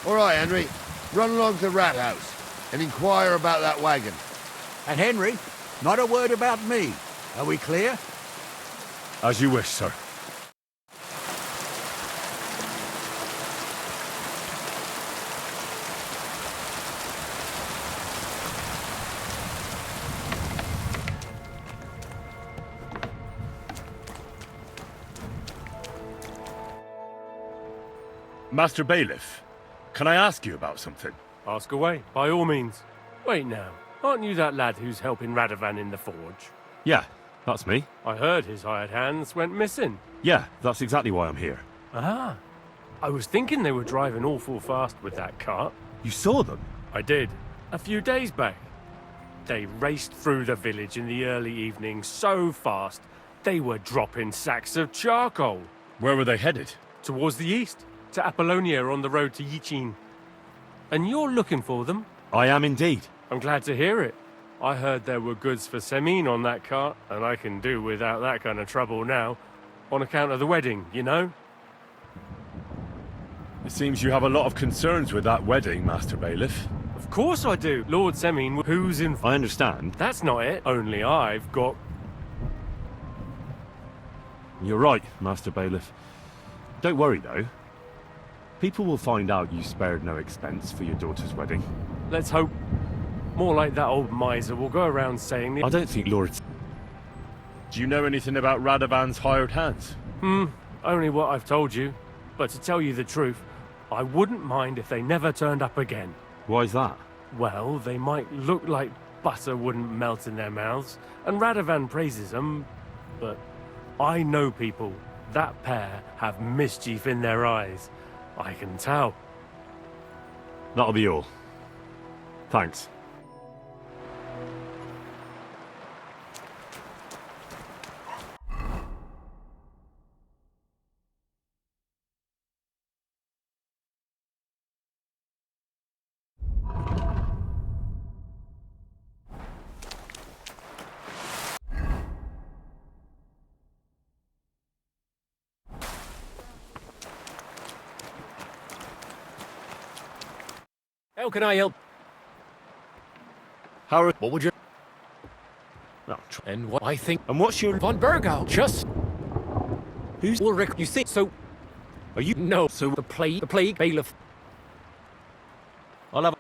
Speaker 12: All right, Henry. Run along to the rat house and inquire about that wagon.
Speaker 15: And Henry, not a word about me. Are we clear?
Speaker 2: As you wish, sir. Master Bailiff, can I ask you about something?
Speaker 8: Ask away, by all means. Wait now, aren't you that lad who's helping Radovan in the forge?
Speaker 2: Yeah, that's me.
Speaker 8: I heard his hired hands went missing.
Speaker 2: Yeah, that's exactly why I'm here.
Speaker 8: Ah, I was thinking they were driving awful fast with that cart.
Speaker 2: You saw them?
Speaker 8: I did, a few days back. They raced through the village in the early evening so fast, they were dropping sacks of charcoal.
Speaker 2: Where were they headed?
Speaker 8: Towards the east, to Apollonia on the road to Yichin. And you're looking for them?
Speaker 2: I am indeed.
Speaker 8: I'm glad to hear it. I heard there were goods for Semine on that cart, and I can do without that kind of trouble now, on account of the wedding, you know?
Speaker 2: It seems you have a lot of concerns with that wedding, Master Bailiff.
Speaker 8: Of course I do. Lord Semine, who's in...
Speaker 2: I understand.
Speaker 8: That's not it. Only I've got...
Speaker 2: You're right, Master Bailiff. Don't worry, though. People will find out you spared no expense for your daughter's wedding.
Speaker 8: Let's hope. More like that old miser will go around saying...
Speaker 2: I don't think Lord... Do you know anything about Radovan's hired hands?
Speaker 8: Only what I've told you. But to tell you the truth, I wouldn't mind if they never turned up again.
Speaker 2: Why's that?
Speaker 8: Well, they might look like butter wouldn't melt in their mouths, and Radovan praises them, but I know people. That pair have mischief in their eyes. I can tell.
Speaker 2: That'll be all. Thanks.
Speaker 8: How can I help?
Speaker 2: Howard,
Speaker 8: What would you...
Speaker 2: oh,
Speaker 8: And what I think...
Speaker 2: and what's your...
Speaker 8: Von Bergau, just...
Speaker 2: Who's...
Speaker 8: Ulrich, you see, so...
Speaker 2: Are you...
Speaker 8: No, so the plague bailiff...
Speaker 2: I'll have...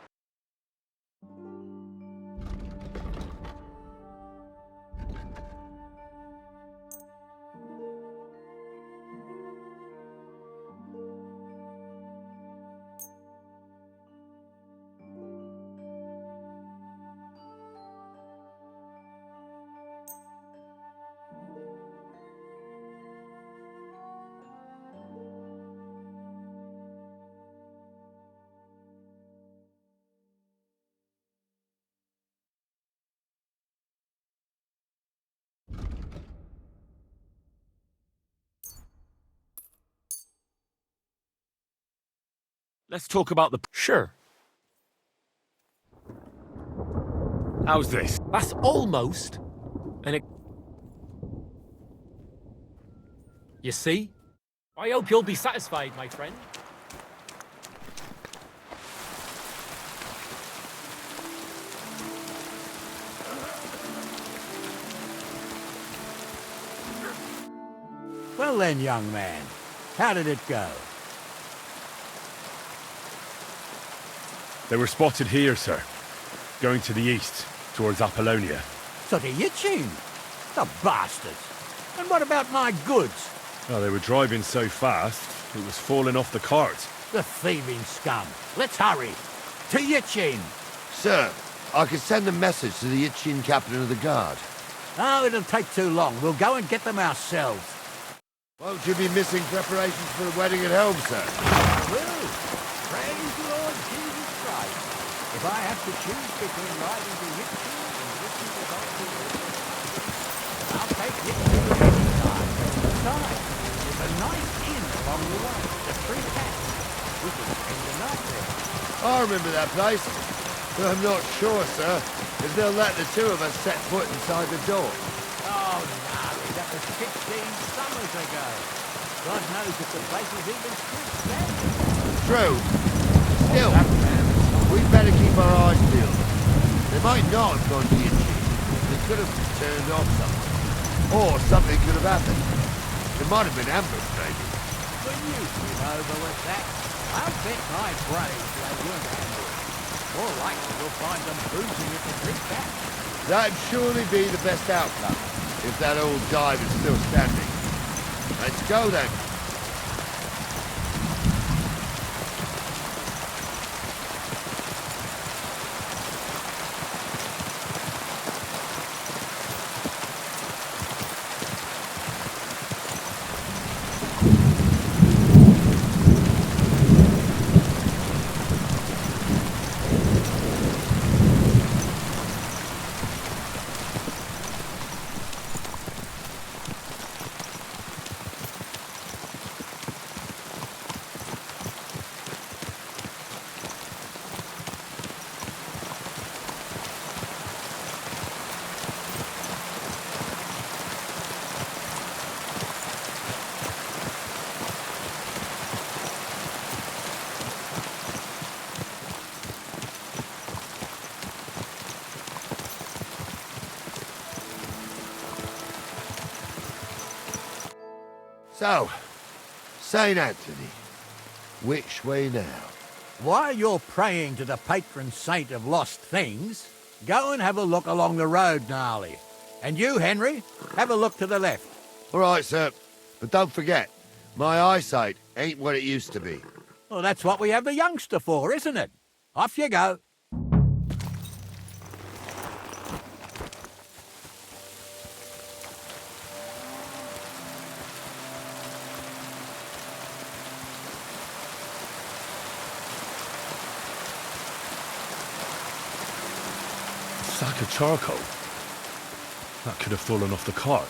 Speaker 2: Let's talk about the...
Speaker 8: Sure.
Speaker 2: How's this?
Speaker 8: That's almost... You see? I hope you'll be satisfied, my friend.
Speaker 15: Well then, young man, how did it go?
Speaker 2: They were spotted here, sir. Going to the east, towards Apollonia.
Speaker 15: So to Yichin? The bastards! And what about my goods?
Speaker 2: Oh, they were driving so fast, it was falling off the cart.
Speaker 15: The thieving scum. Let's hurry. To Yichin!
Speaker 12: Sir, I could send a message to the Itchin captain of the guard.
Speaker 15: Oh, it'll take too long. We'll go and get them ourselves.
Speaker 12: Won't you be missing preparations for the wedding at home, sir?
Speaker 15: I will. Praise the Lord Jesus Christ. If I have to choose between riding to Yichin and listening to God's word, I'll take Yichin any time. side. There's a nice inn along the way. The Three Cats. We can spend the night there.
Speaker 12: I remember that place, but I'm not sure, sir, if they'll let the two of us set foot inside the door.
Speaker 15: Oh, gnarly, that was 16 summers ago. God knows if the place is even still standing.
Speaker 12: True. Still, we'd better keep our eyes peeled. They might not have gone to your chief. They could have turned off something. Or something could have happened. They might have been ambushed, maybe.
Speaker 15: When you came over with that, I'll bet my braves they weren't ambushed. More likely you'll find them boozing at the Three Cats.
Speaker 12: That'd surely be the best outcome, if that old dive is still standing. Let's go then. So, St. Anthony, which way now?
Speaker 15: While you're praying to the patron saint of lost things, go and have a look along the road, Gnarly. And you, Henry, have a look to the left.
Speaker 12: All right, sir. But don't forget, my eyesight ain't what it used to be.
Speaker 15: Well, that's what we have the youngster for, isn't it? Off you go.
Speaker 2: Sack of charcoal. That could have fallen off the cart.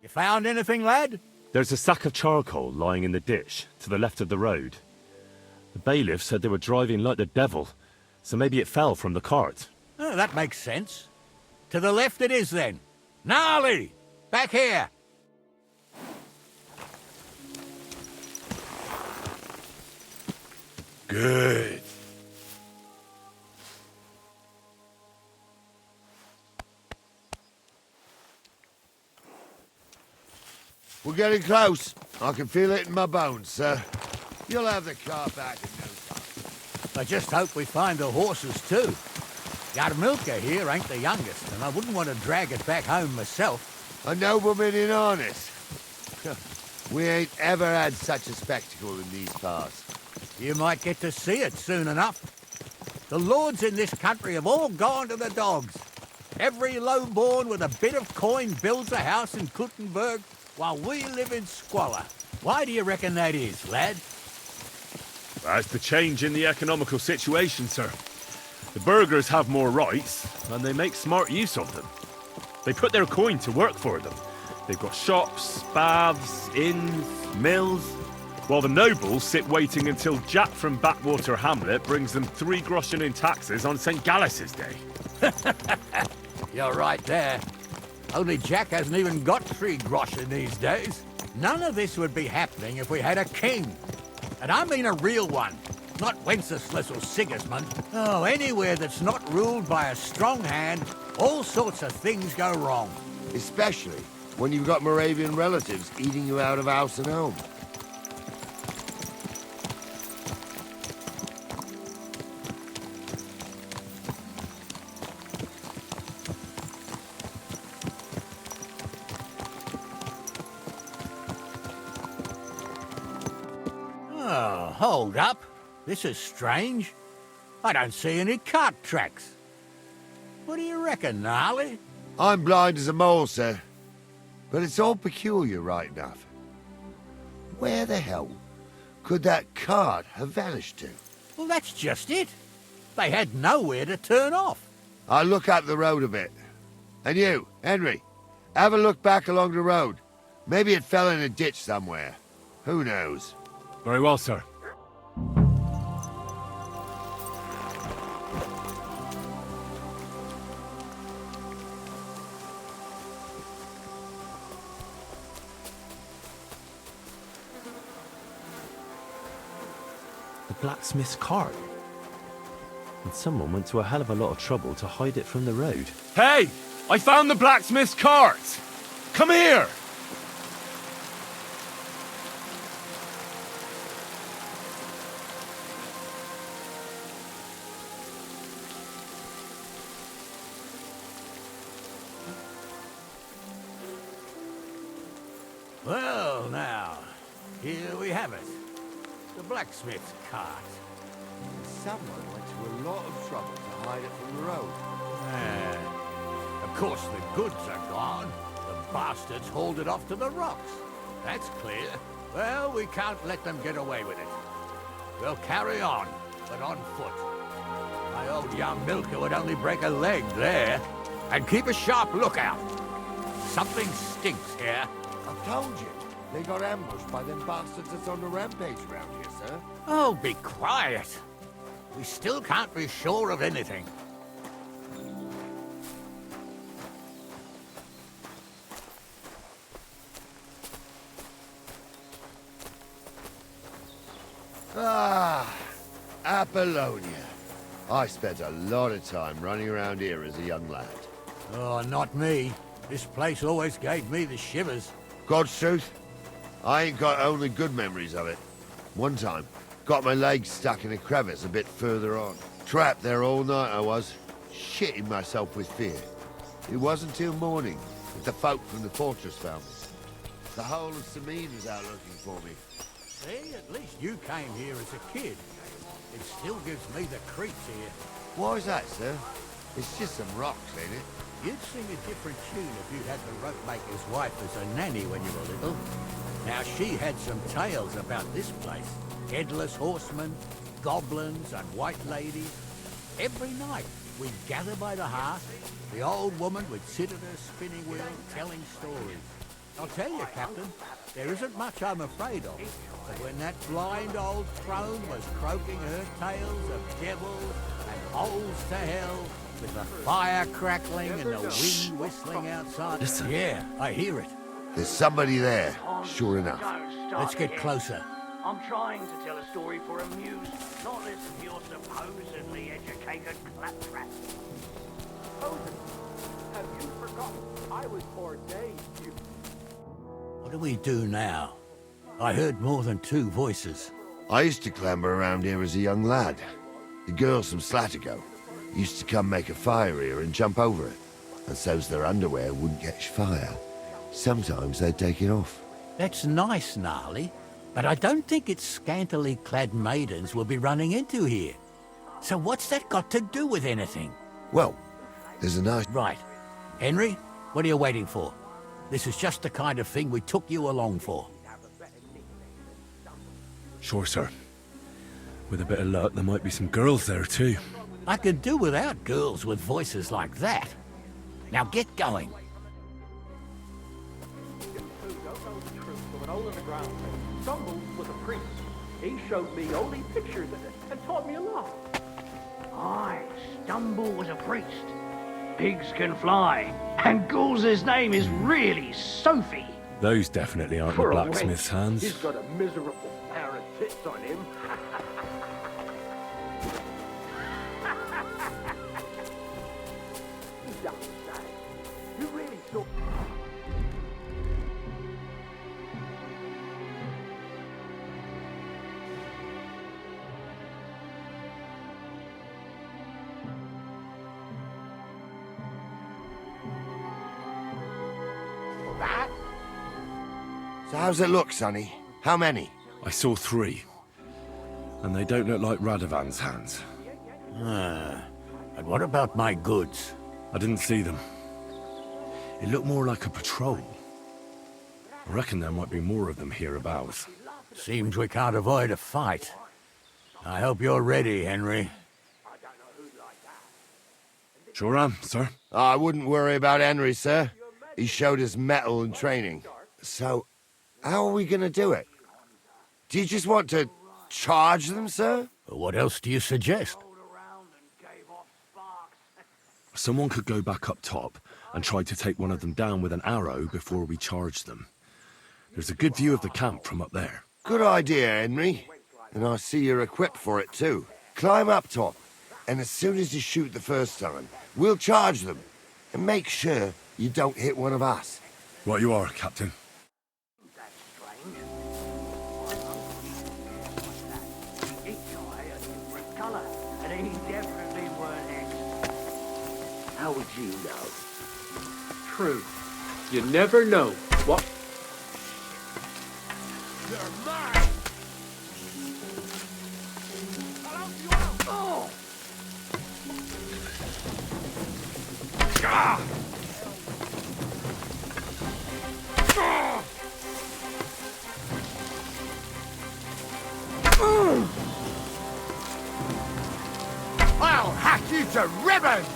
Speaker 15: You found anything, lad?
Speaker 2: There's a sack of charcoal lying in the ditch to the left of the road. The bailiff said they were driving like the devil, so maybe it fell from the cart.
Speaker 15: Oh, that makes sense. To the left it is, then. Gnarly! Back here!
Speaker 12: Good. We're getting close. I can feel it in my bones, sir. You'll have the car back in no time.
Speaker 15: I just hope we find the horses, too. Yarmilka here ain't the youngest, and I wouldn't want to drag it back home myself.
Speaker 12: A nobleman in harness. We ain't ever had such a spectacle in these parts.
Speaker 15: You might get to see it soon enough. The lords in this country have all gone to the dogs. Every lowborn with a bit of coin builds a house in Kuttenberg, while we live in squalor. Why do you reckon that is, lad?
Speaker 2: That's the change in the economical situation, sir. The burghers have more rights, and they make smart use of them. They put their coin to work for them. They've got shops, baths, inns, mills, while the nobles sit waiting until Jack from Backwater Hamlet brings them 3 groschen in taxes on St. Gallus's Day.
Speaker 15: You're right there. Only Jack hasn't even got 3 groschen these days. None of this would be happening if we had a king. And I mean a real one, not Wenceslas or Sigismund. Oh, anywhere that's not ruled by a strong hand, all sorts of things go wrong.
Speaker 12: Especially when you've got Moravian relatives eating you out of house and home.
Speaker 15: Oh, hold up. This is strange. I don't see any cart tracks. What do you reckon, Gnarly?
Speaker 12: I'm blind as a mole, sir. But it's all peculiar right enough. Where the hell could that cart have vanished to?
Speaker 15: Well, that's just it. They had nowhere to turn off.
Speaker 12: I'll look up the road a bit. And you, Henry, have a look back along the road. Maybe it fell in a ditch somewhere. Who knows?
Speaker 2: Very well, sir.
Speaker 16: The blacksmith's cart. And someone went to a hell of a lot of trouble to hide it from the road.
Speaker 2: Hey! I found the blacksmith's cart! Come here!
Speaker 15: Well, now, here we have it. The blacksmith's cart.
Speaker 12: Someone went to a lot of trouble to hide it from the road.
Speaker 15: Of course, the goods are gone. The bastards hauled it off to the rocks. That's clear. Well, we can't let them get away with it. We'll carry on, but on foot. My old young milker would only break a leg there. And keep a sharp lookout. Something stinks here.
Speaker 12: I've told you. They got ambushed by them bastards that's on the rampage around here, sir.
Speaker 15: Oh, be quiet. We still can't be sure of anything.
Speaker 12: Ah, Apollonia. I spent a lot of time running around here as a young lad.
Speaker 15: Oh, not me. This place always gave me the shivers.
Speaker 12: God's truth, I ain't got only good memories of it. One time, got my legs stuck in a crevice a bit further on. Trapped there all night I was, shitting myself with fear. It wasn't till morning that the folk from the fortress found me. The whole of Semine was out looking for me.
Speaker 15: See, at least you came here as a kid. It still gives me the creeps here.
Speaker 12: Why is that, sir? It's just some rocks, ain't it?
Speaker 15: You'd sing a different tune if you'd had the ropemaker's wife as a nanny when you were little. Now, she had some tales about this place. Headless horsemen, goblins, and white ladies. Every night, we'd gather by the hearth. The old woman would sit at her spinning wheel telling stories. I'll tell you, Captain, there isn't much I'm afraid of. But when that blind old crone was croaking her tales of devils and holes to hell, with the fire crackling and the wind whistling outside.
Speaker 16: Listen.
Speaker 15: Yeah, I hear it.
Speaker 12: There's somebody there, sure enough.
Speaker 15: Let's get closer.
Speaker 17: I'm trying to tell a story for amusement, not listen to your supposedly educated claptrap.
Speaker 18: Have you forgotten I was ordained you?
Speaker 15: What do we do now? I heard more than two voices.
Speaker 12: I used to clamber around here as a young lad. The girls from Slatigo used to come make a fire here and jump over it, and so's their underwear wouldn't catch fire. Sometimes they'd take it off.
Speaker 15: That's nice, Gnarly, but I don't think it's scantily clad maidens we'll be running into here. So what's that got to do with anything?
Speaker 12: Well, there's a nice...
Speaker 15: Right. Henry, what are you waiting for? This is just the kind of thing we took you along for.
Speaker 2: Sure, sir. With a bit of luck, there might be some girls there, too.
Speaker 15: I could do without girls with voices like that. Now get going.
Speaker 18: Stumble was a priest. He showed me only pictures and taught me a lot.
Speaker 17: Aye, Stumble was a priest. Pigs can fly, and Ghoul's name is really Sophie.
Speaker 2: Those definitely aren't the
Speaker 18: For a
Speaker 2: blacksmith's
Speaker 18: wench,
Speaker 2: hands.
Speaker 18: He's got a miserable pair of tits on him. You don't say. You really thought...
Speaker 12: That? So how's it look, Sonny? How many?
Speaker 2: I saw 3. And they don't look like Radovan's hands.
Speaker 15: And what about my goods?
Speaker 2: I didn't see them. It looked more like a patrol. I reckon there might be more of them hereabouts.
Speaker 15: Seems we can't avoid a fight. I hope you're ready, Henry.
Speaker 2: Sure am, sir.
Speaker 12: I wouldn't worry about Henry, sir. He showed us mettle and training. So, how are we going to do it? Do you just want to charge them, sir?
Speaker 15: What else do you suggest?
Speaker 2: Someone could go back up top and try to take one of them down with an arrow before we charge them. There's a good view of the camp from up there.
Speaker 12: Good idea, Henry. And I see you're equipped for it, too. Climb up top, and as soon as you shoot the first time, we'll charge them. And make sure you don't hit one of us.
Speaker 2: Right you are, Captain.
Speaker 18: How would you know? True. You never know what...
Speaker 9: They're mine!
Speaker 18: Oh!
Speaker 9: Ah!
Speaker 12: I'll hack you to ribbons!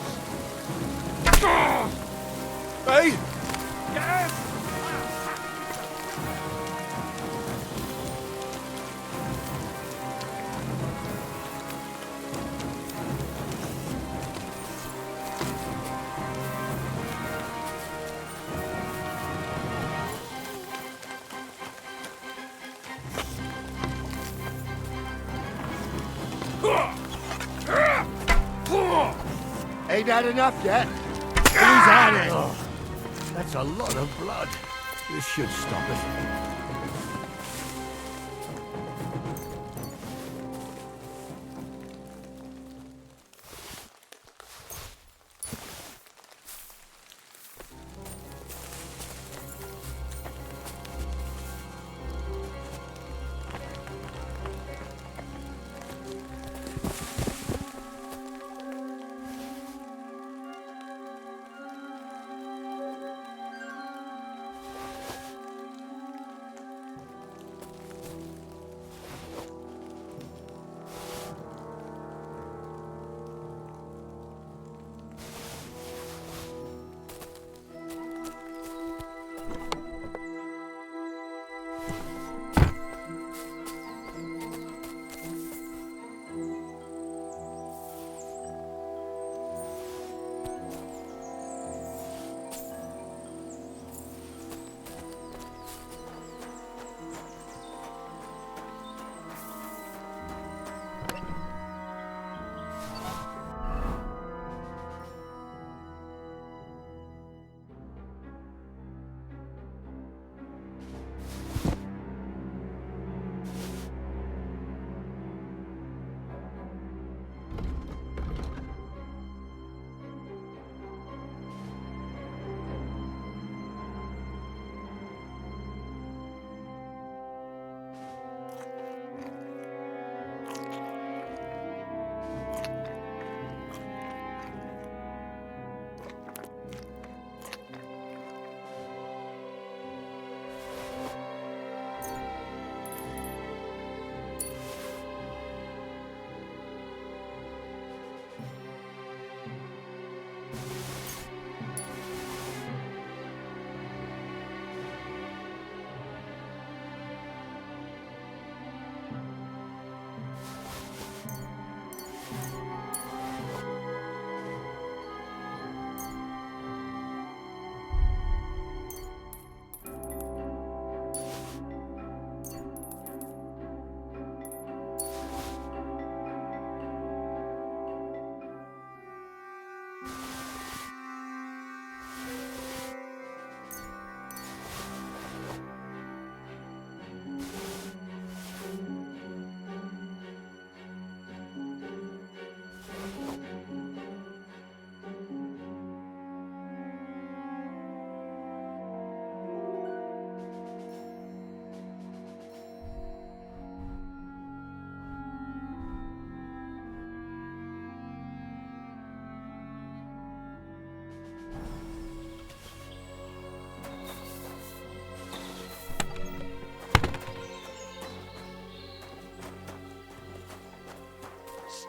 Speaker 9: Hey! Yes!
Speaker 12: Ain't that enough yet?
Speaker 15: Who's at it? Oh, that's a lot of blood. This should stop it.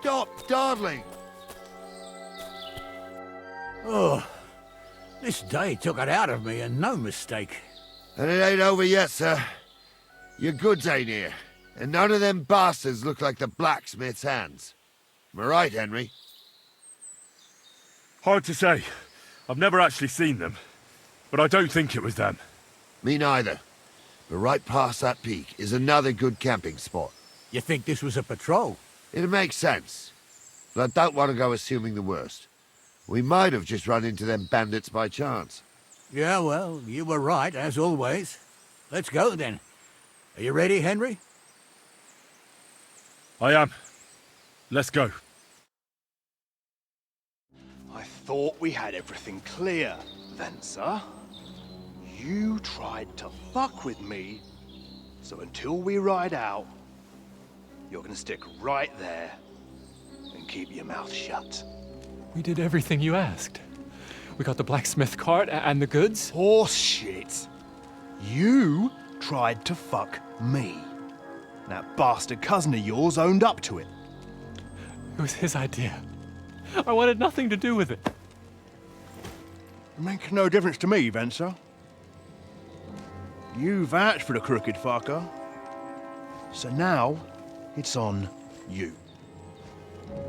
Speaker 12: stop dawdling.
Speaker 15: Oh, this day took it out of me, and no mistake.
Speaker 12: And it ain't over yet, sir. Your goods ain't here, and none of them bastards look like the blacksmith's hands. Am I right, Henry?
Speaker 2: Hard to say. I've never actually seen them, but I don't think it was them.
Speaker 12: Me neither. But right past that peak is another good camping spot.
Speaker 15: You think this was a patrol?
Speaker 12: It makes sense, but I don't want to go assuming the worst. We might have just run into them bandits by chance.
Speaker 15: Yeah, well, you were right, as always. Let's go, then. Are you ready, Henry?
Speaker 2: I am. Let's go.
Speaker 19: I thought we had everything clear, then, sir. You tried to fuck with me, so until we ride out, you're gonna stick right there and keep your mouth shut.
Speaker 20: We did everything you asked. We got the blacksmith cart and the goods.
Speaker 19: Horse shit. You tried to fuck me. That bastard cousin of yours owned up to it.
Speaker 20: It was his idea. I wanted nothing to do with it.
Speaker 19: It makes no difference to me, Venser. You vouched for the crooked fucker. So now, it's on you.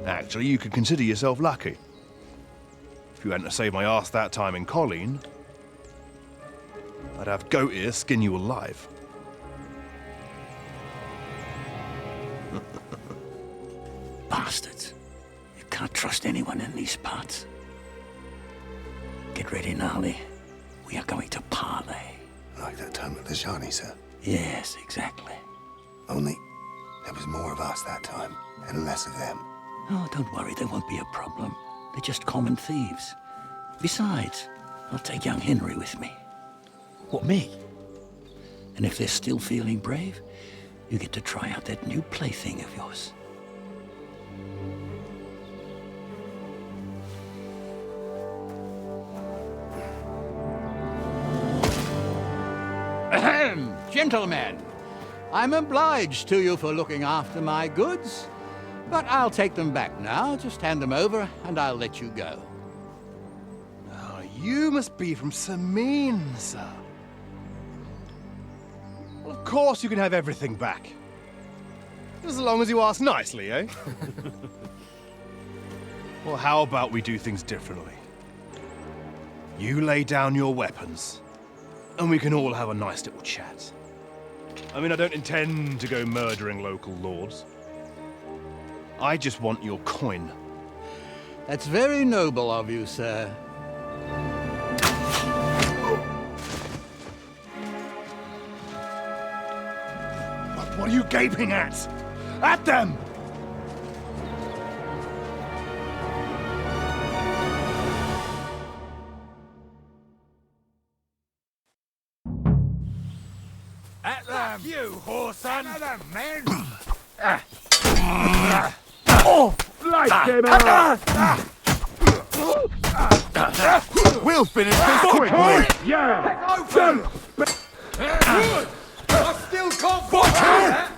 Speaker 19: Actually, you could consider yourself lucky. If you hadn't have saved my ass that time in Colleen, I'd have goat ear skin you alive.
Speaker 15: Bastards. You can't trust anyone in these parts. Get ready, Gnarly. We are going to parley.
Speaker 21: Like that time at the Shani, sir?
Speaker 15: Yes, exactly.
Speaker 21: Only there was more of us that time, and less of them.
Speaker 15: Oh, don't worry, there won't be a problem. They're just common thieves. Besides, I'll take young Henry with me.
Speaker 21: What, me?
Speaker 15: And if they're still feeling brave, you get to try out that new plaything of yours. Ahem, gentlemen. I'm obliged to you for looking after my goods, but I'll take them back now. Just hand them over, and I'll let you go.
Speaker 19: Oh, you must be from Semine, sir. Well, of course you can have everything back. As long as you ask nicely, eh? Well, how about we do things differently? You lay down your weapons, and we can all have a nice little chat. I mean, I don't intend to go murdering local lords. I just want your coin.
Speaker 15: That's very noble of you, sir.
Speaker 19: What are you gaping at? At them!
Speaker 9: At them! You whoreson! At them, men!
Speaker 12: Oh! Light him out! We'll finish this quickly!
Speaker 9: Yeah! Open! I still can't fight that!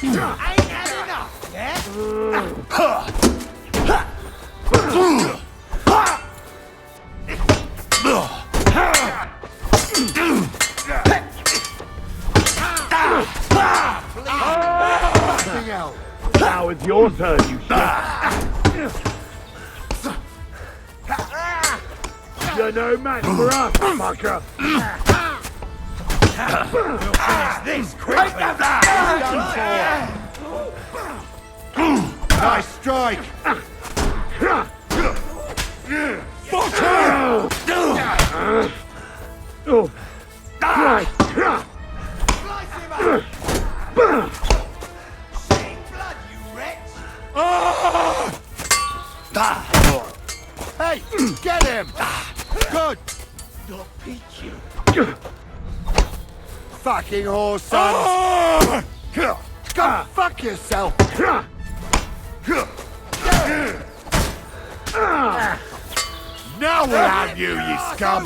Speaker 9: Ain't had enough, yeah?
Speaker 12: Now it's your turn, you shit! You're no match for us, fucker!
Speaker 9: We'll finish this quickly!
Speaker 12: Nice strike! Hey, get him! Good!
Speaker 9: Not peachy.
Speaker 12: Fucking whore sons! Go fuck yourself! Now we'll have you, you scum!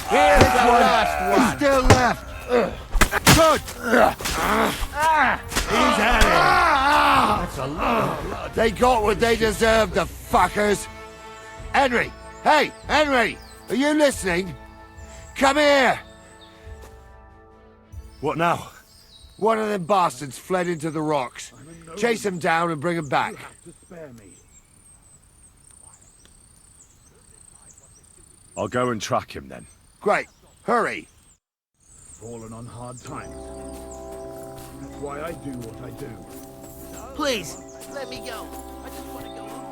Speaker 15: Here's the last one.
Speaker 12: Still left! Good! He's at it. That's a lot. They got what they deserved, the fuckers. Henry! Hey, Henry! Are you listening? Come here!
Speaker 2: What now?
Speaker 12: One of them bastards fled into the rocks. Chase him down and bring him back.
Speaker 2: I'll go and track him then.
Speaker 12: Great. Hurry.
Speaker 21: Fallen on hard times. That's why I do what I do.
Speaker 9: Please, let me go. I just want to go home.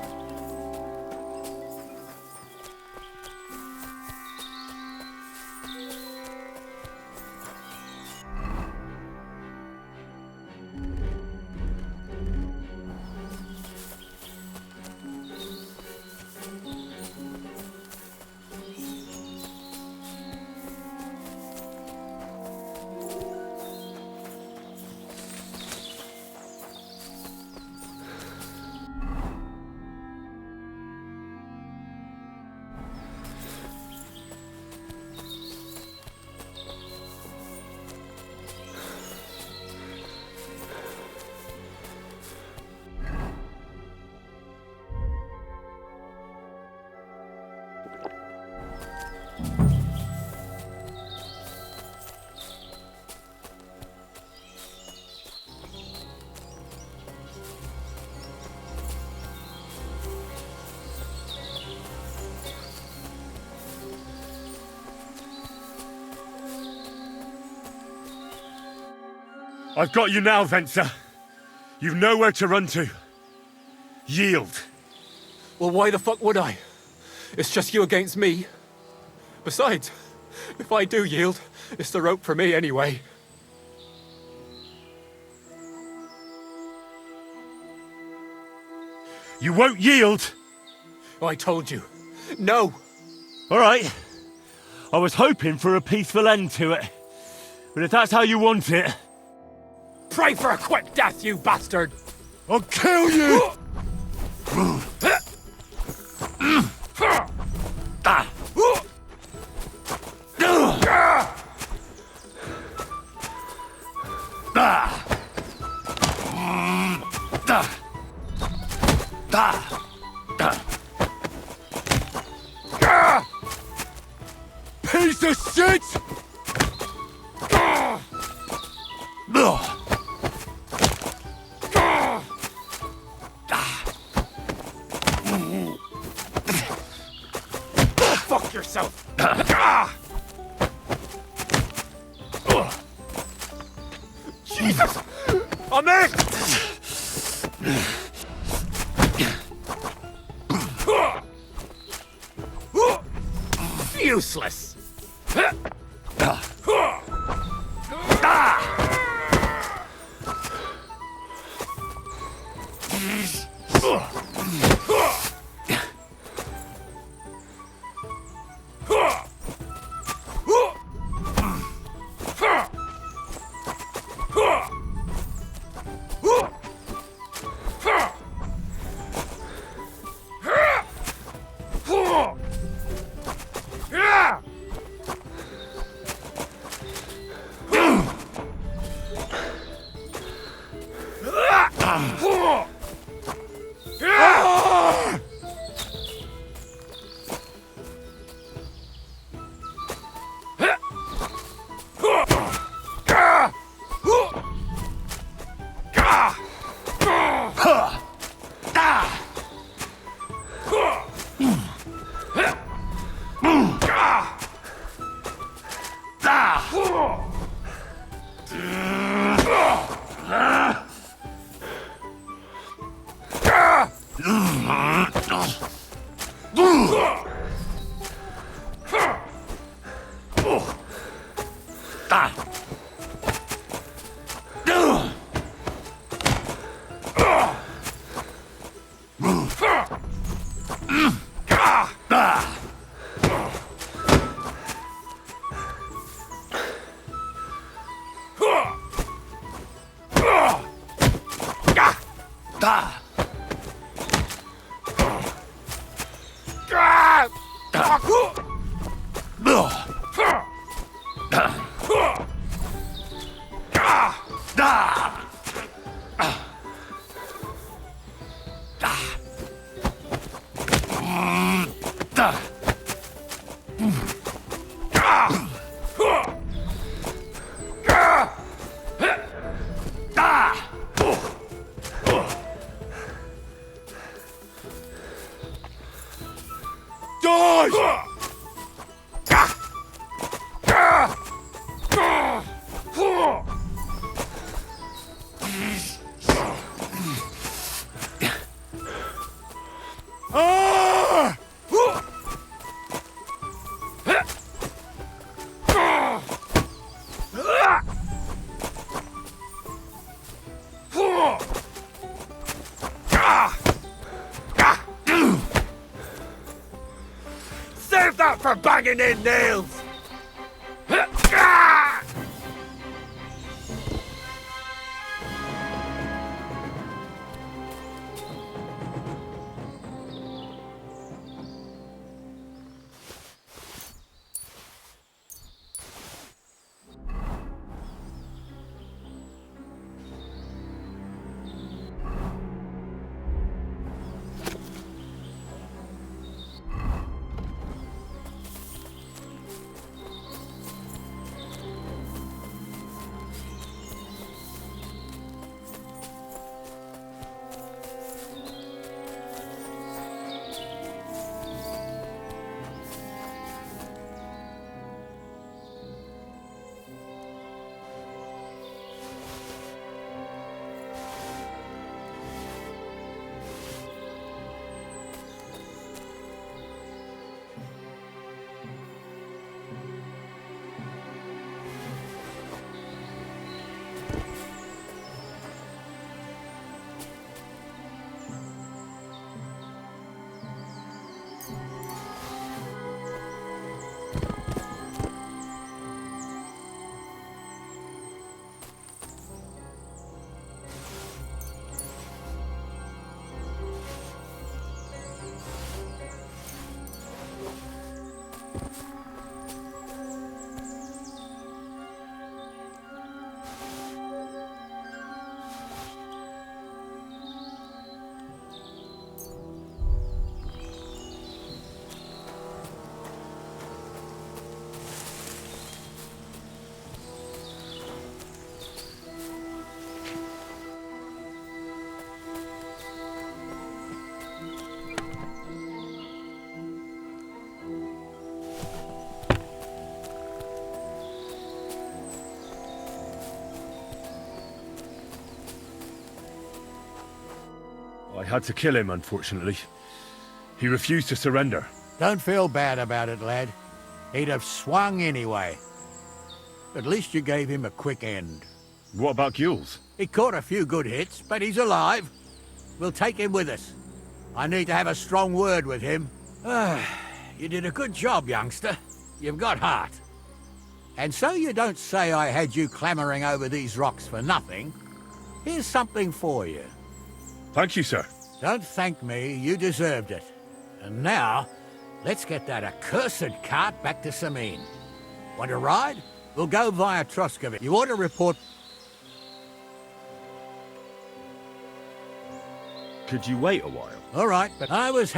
Speaker 2: I've got you now, Venser. You've nowhere to run to. Yield.
Speaker 20: Well, why the fuck would I? It's just you against me. Besides, if I do yield, it's the rope for me anyway.
Speaker 2: You won't yield?
Speaker 20: I told you. No.
Speaker 2: All right. I was hoping for a peaceful end to it. But if that's how you want it...
Speaker 20: Pray for a quick death, you bastard!
Speaker 12: I'll kill you! Piece of shit!
Speaker 20: Fuck yourself! Jesus! I'm in! Useless!
Speaker 9: Save that for banging in nails!
Speaker 2: I had to kill him, unfortunately. He refused to surrender.
Speaker 15: Don't feel bad about it, lad. He'd have swung anyway. At least you gave him a quick end.
Speaker 2: What about Gules?
Speaker 15: He caught a few good hits, but he's alive. We'll take him with us. I need to have a strong word with him. You did a good job, youngster. You've got heart. And so you don't say I had you clambering over these rocks for nothing. Here's something for you.
Speaker 2: Thank you, sir.
Speaker 15: Don't thank me, you deserved it. And now, let's get that accursed cart back to Semine. Want to ride? We'll go via Troskovich. You ought to report...
Speaker 2: Could you wait a while?
Speaker 15: All right, but I was...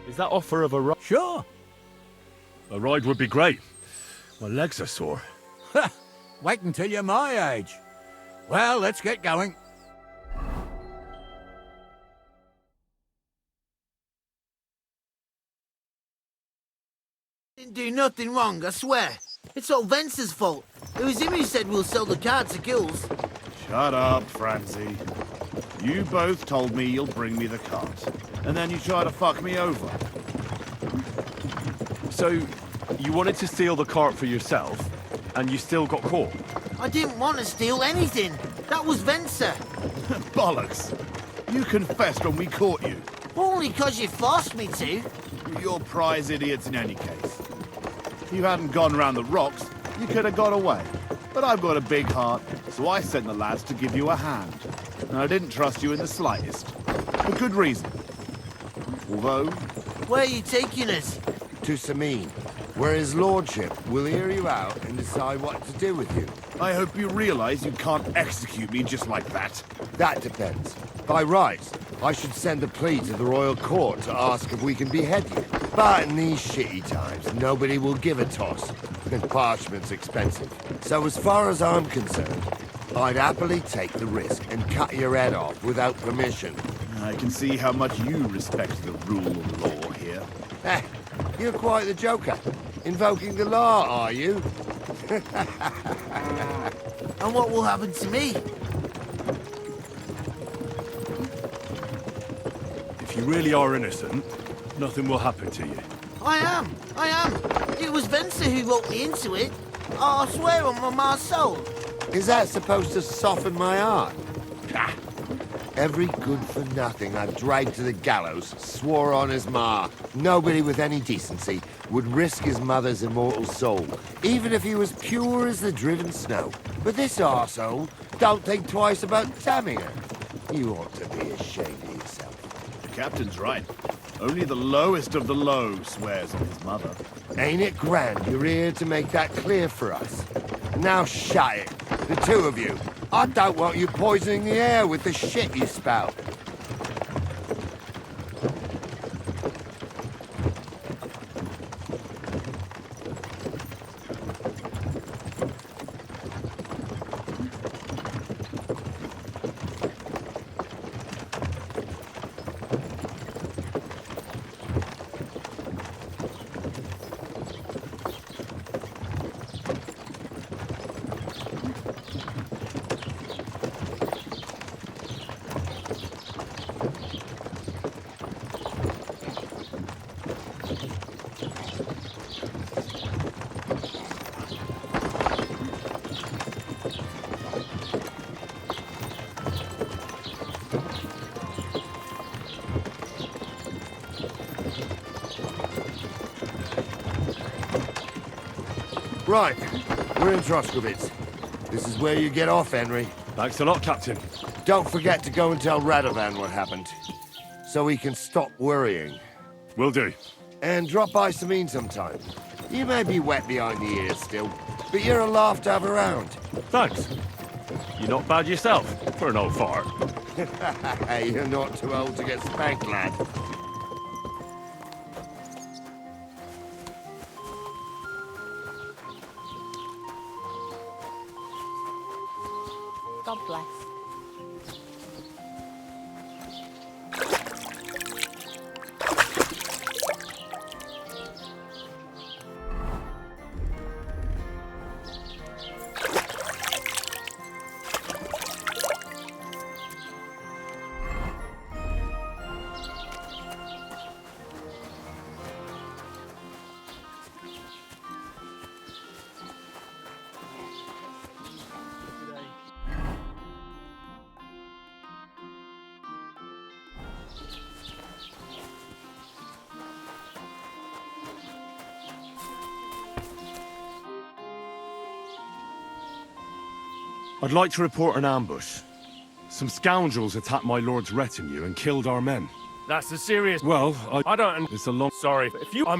Speaker 2: Is that offer of a ride?
Speaker 15: Sure.
Speaker 2: A ride would be great. My legs are sore.
Speaker 15: Wait until you're my age. Well, let's get going.
Speaker 4: Didn't do nothing wrong, I swear. It's all Vence's fault. It was him who said we'll sell the card to Gills.
Speaker 22: Shut up, Francie. You both told me you'll bring me the cart, and then you try to fuck me over.
Speaker 2: So, you wanted to steal the cart for yourself, and you still got caught?
Speaker 4: I didn't want to steal anything. That was Vence.
Speaker 22: Bollocks! You confessed when we caught you.
Speaker 4: Only 'cause you forced me to.
Speaker 22: You're prize idiots in any case. If you hadn't gone round the rocks, you could have got away. But I've got a big heart, so I sent the lads to give you a hand. And I didn't trust you in the slightest. For good reason. Although...
Speaker 4: Where are you taking us?
Speaker 12: To Semine, where his lordship will hear you out and decide what to do with you.
Speaker 22: I hope you realize you can't execute me just like that.
Speaker 12: That depends. By rights, I should send a plea to the royal court to ask if we can behead you. But in these shitty times, nobody will give a toss. And parchment's expensive. So as far as I'm concerned, I'd happily take the risk and cut your head off without permission.
Speaker 22: I can see how much you respect the rule of law here.
Speaker 12: Eh, you're quite the joker. Invoking the law, are you?
Speaker 4: And what will happen to me?
Speaker 2: If you really are innocent, nothing will happen to you.
Speaker 4: I am. It was Vence who roped me into it. I swear on my ma's soul.
Speaker 12: Is that supposed to soften my heart? Ha! Every good-for-nothing I've dragged to the gallows swore on his ma. Nobody with any decency would risk his mother's immortal soul, even if he was pure as the driven snow. But this arsehole don't think twice about damning her. You ought to be ashamed of yourself.
Speaker 22: The captain's right. Only the lowest of the low swears on his mother.
Speaker 12: Ain't it grand you're here to make that clear for us? Now shut it, the two of you. I don't want you poisoning the air with the shit you spout. Right, we're in Troskowitz. This is where you get off, Henry.
Speaker 2: Thanks a lot, Captain.
Speaker 12: Don't forget to go and tell Radovan what happened, so he can stop worrying.
Speaker 2: Will do.
Speaker 12: And drop by Semine sometime. You may be wet behind the ears still, but you're a laugh to have around.
Speaker 2: Thanks. You're not bad yourself, for an old fart.
Speaker 12: You're not too old to get spanked, lad.
Speaker 23: God bless.
Speaker 2: I'd like to report an ambush. Some scoundrels attacked my lord's retinue and killed our men.
Speaker 8: That's a serious...
Speaker 2: Well,
Speaker 8: I don't...
Speaker 2: It's a long...
Speaker 8: Sorry, but if you...
Speaker 2: I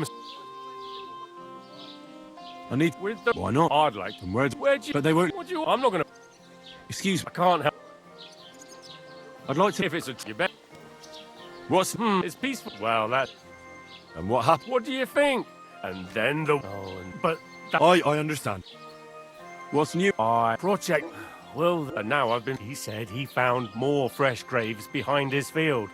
Speaker 2: need...
Speaker 8: With the...
Speaker 2: Why not?
Speaker 8: I'd like...
Speaker 2: And where'd
Speaker 8: you...
Speaker 2: But they won't...
Speaker 8: What do you... I'm not gonna...
Speaker 2: Excuse me.
Speaker 8: I can't help...
Speaker 2: I'd like to...
Speaker 8: If it's a... You bet...
Speaker 2: What's...
Speaker 8: It's peaceful. Well, that...
Speaker 2: And what happened?
Speaker 8: What do you think? And then the... Oh, but...
Speaker 2: I understand. What's new?
Speaker 8: Project... Well, and now I've been... He said he found more fresh graves behind his field.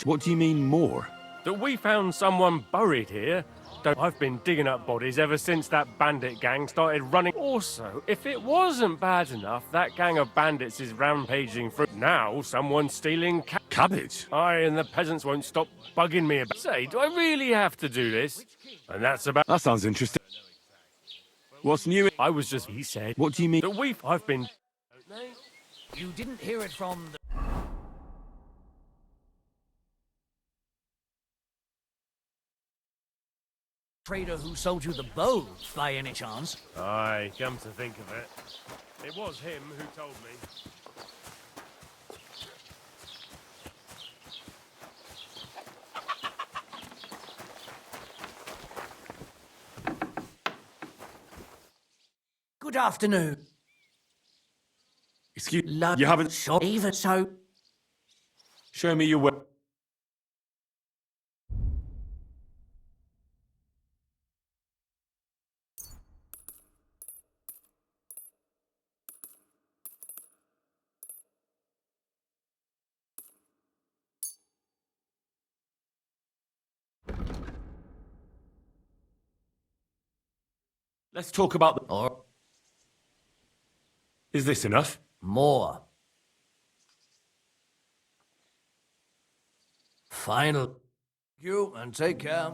Speaker 2: What do you mean more?
Speaker 8: That we found someone buried here. I've been digging up bodies ever since that bandit gang started running. Also, if it wasn't bad enough, that gang of bandits is rampaging through. Now, someone's stealing
Speaker 2: cabbage.
Speaker 8: Aye, and the peasants won't stop bugging me about. Say, do I really have to do this? And that's about.
Speaker 2: That sounds interesting. What's new?
Speaker 8: I was just. He said.
Speaker 2: What do you mean?
Speaker 8: That I've been.
Speaker 3: You didn't hear it from the... trader who sold you the bow, by any chance?
Speaker 8: Aye, come to think of it. It was him who told me.
Speaker 3: Good afternoon.
Speaker 2: Excuse you haven't...
Speaker 3: Even so...
Speaker 2: Show me your weapon. Let's talk about the... Is this enough?
Speaker 3: More. Final. You and take care.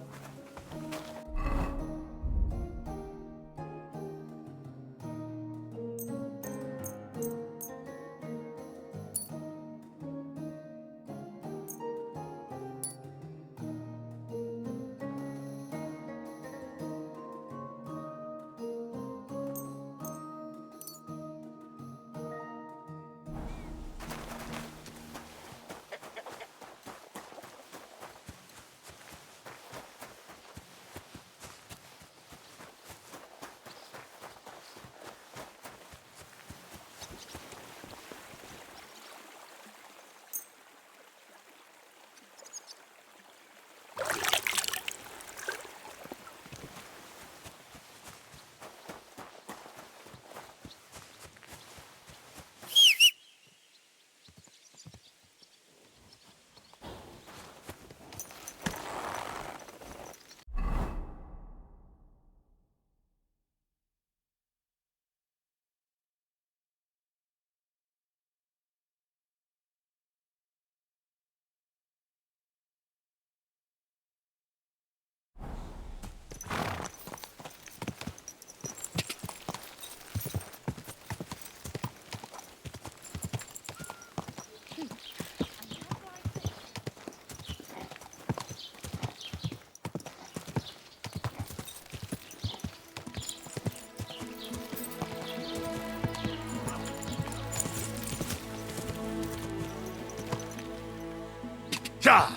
Speaker 2: Die!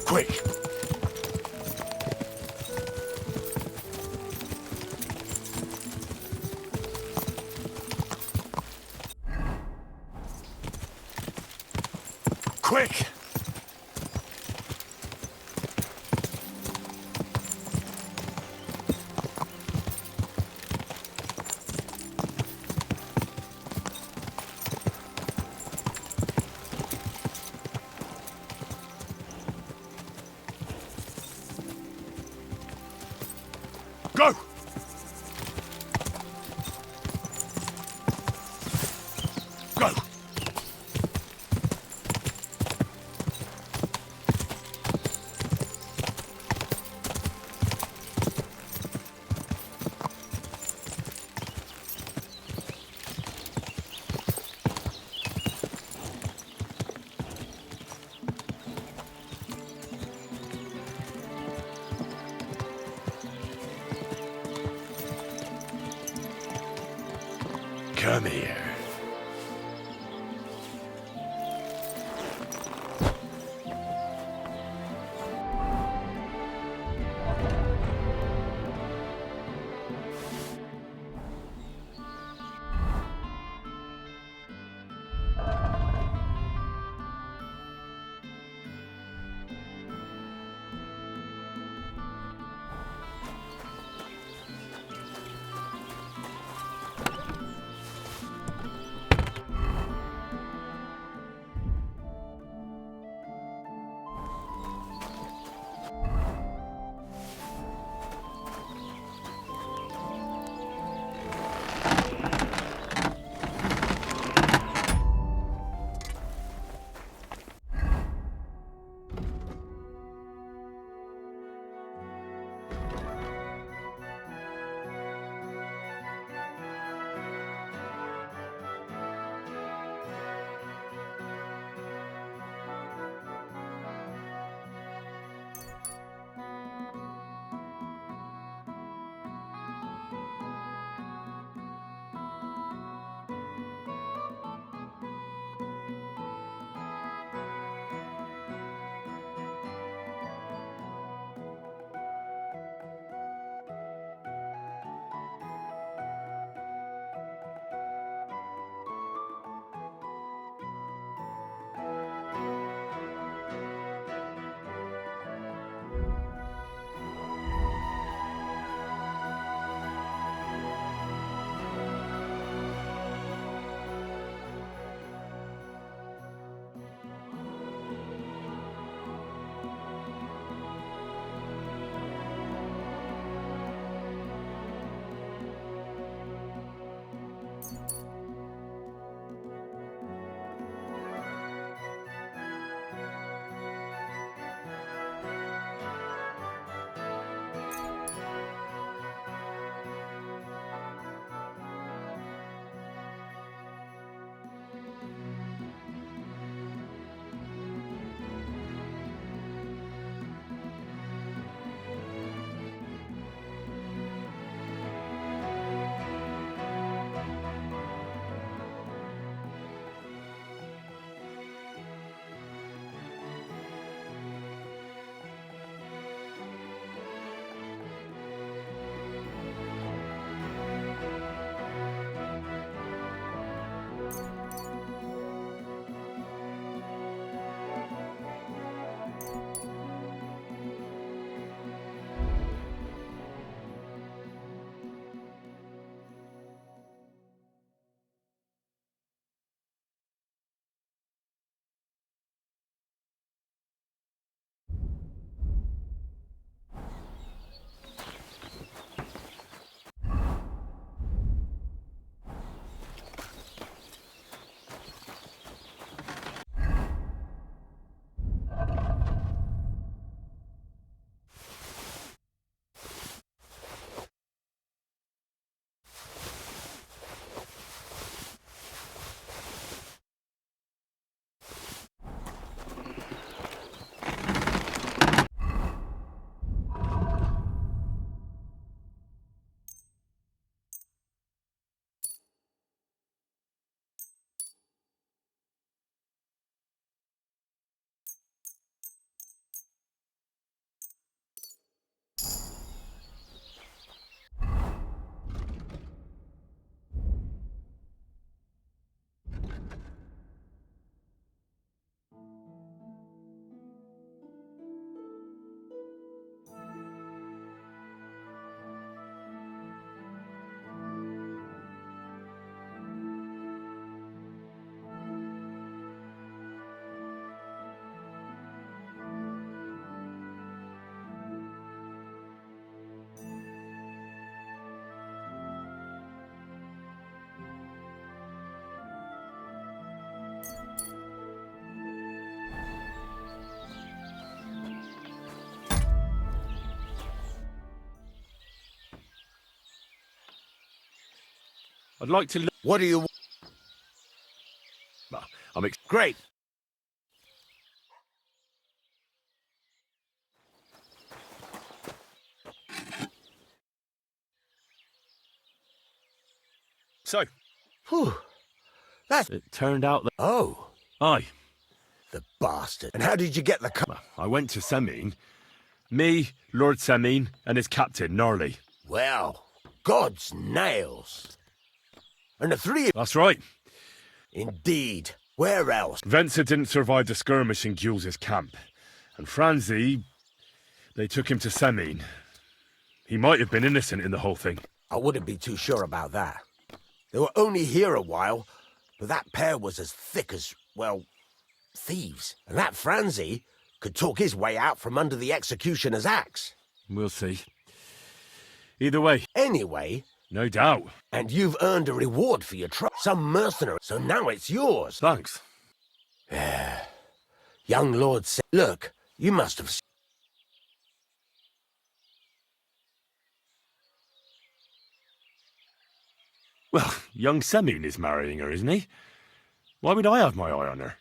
Speaker 2: Quick! Quick! Go! Go! Come here. I'd like to...
Speaker 5: What do you...
Speaker 2: Well, I'm
Speaker 5: Great.
Speaker 2: So...
Speaker 5: Whew. That's...
Speaker 2: It turned out that...
Speaker 5: Oh.
Speaker 2: Aye.
Speaker 5: The bastard. And how did you get the car?
Speaker 2: I went to Semine. Me, Lord Semine, and his captain, Gnarly.
Speaker 5: Well, God's nails. And the three...
Speaker 2: That's right.
Speaker 5: Indeed. Where else?
Speaker 2: Venser didn't survive the skirmish in Gules' camp. And Franzi... They took him to Semine. He might have been innocent in the whole thing.
Speaker 5: I wouldn't be too sure about that. They were only here a while, but that pair was as thick as, well, thieves. And that Franzi could talk his way out from under the executioner's axe.
Speaker 2: We'll see. Either way.
Speaker 5: Anyway...
Speaker 2: No doubt.
Speaker 5: And you've earned a reward for your trouble. Some mercenary, so now it's yours.
Speaker 2: Thanks.
Speaker 5: Young Lord said, look, you must have...
Speaker 2: Well, young Semine is marrying her, isn't he? Why would I have my eye on her?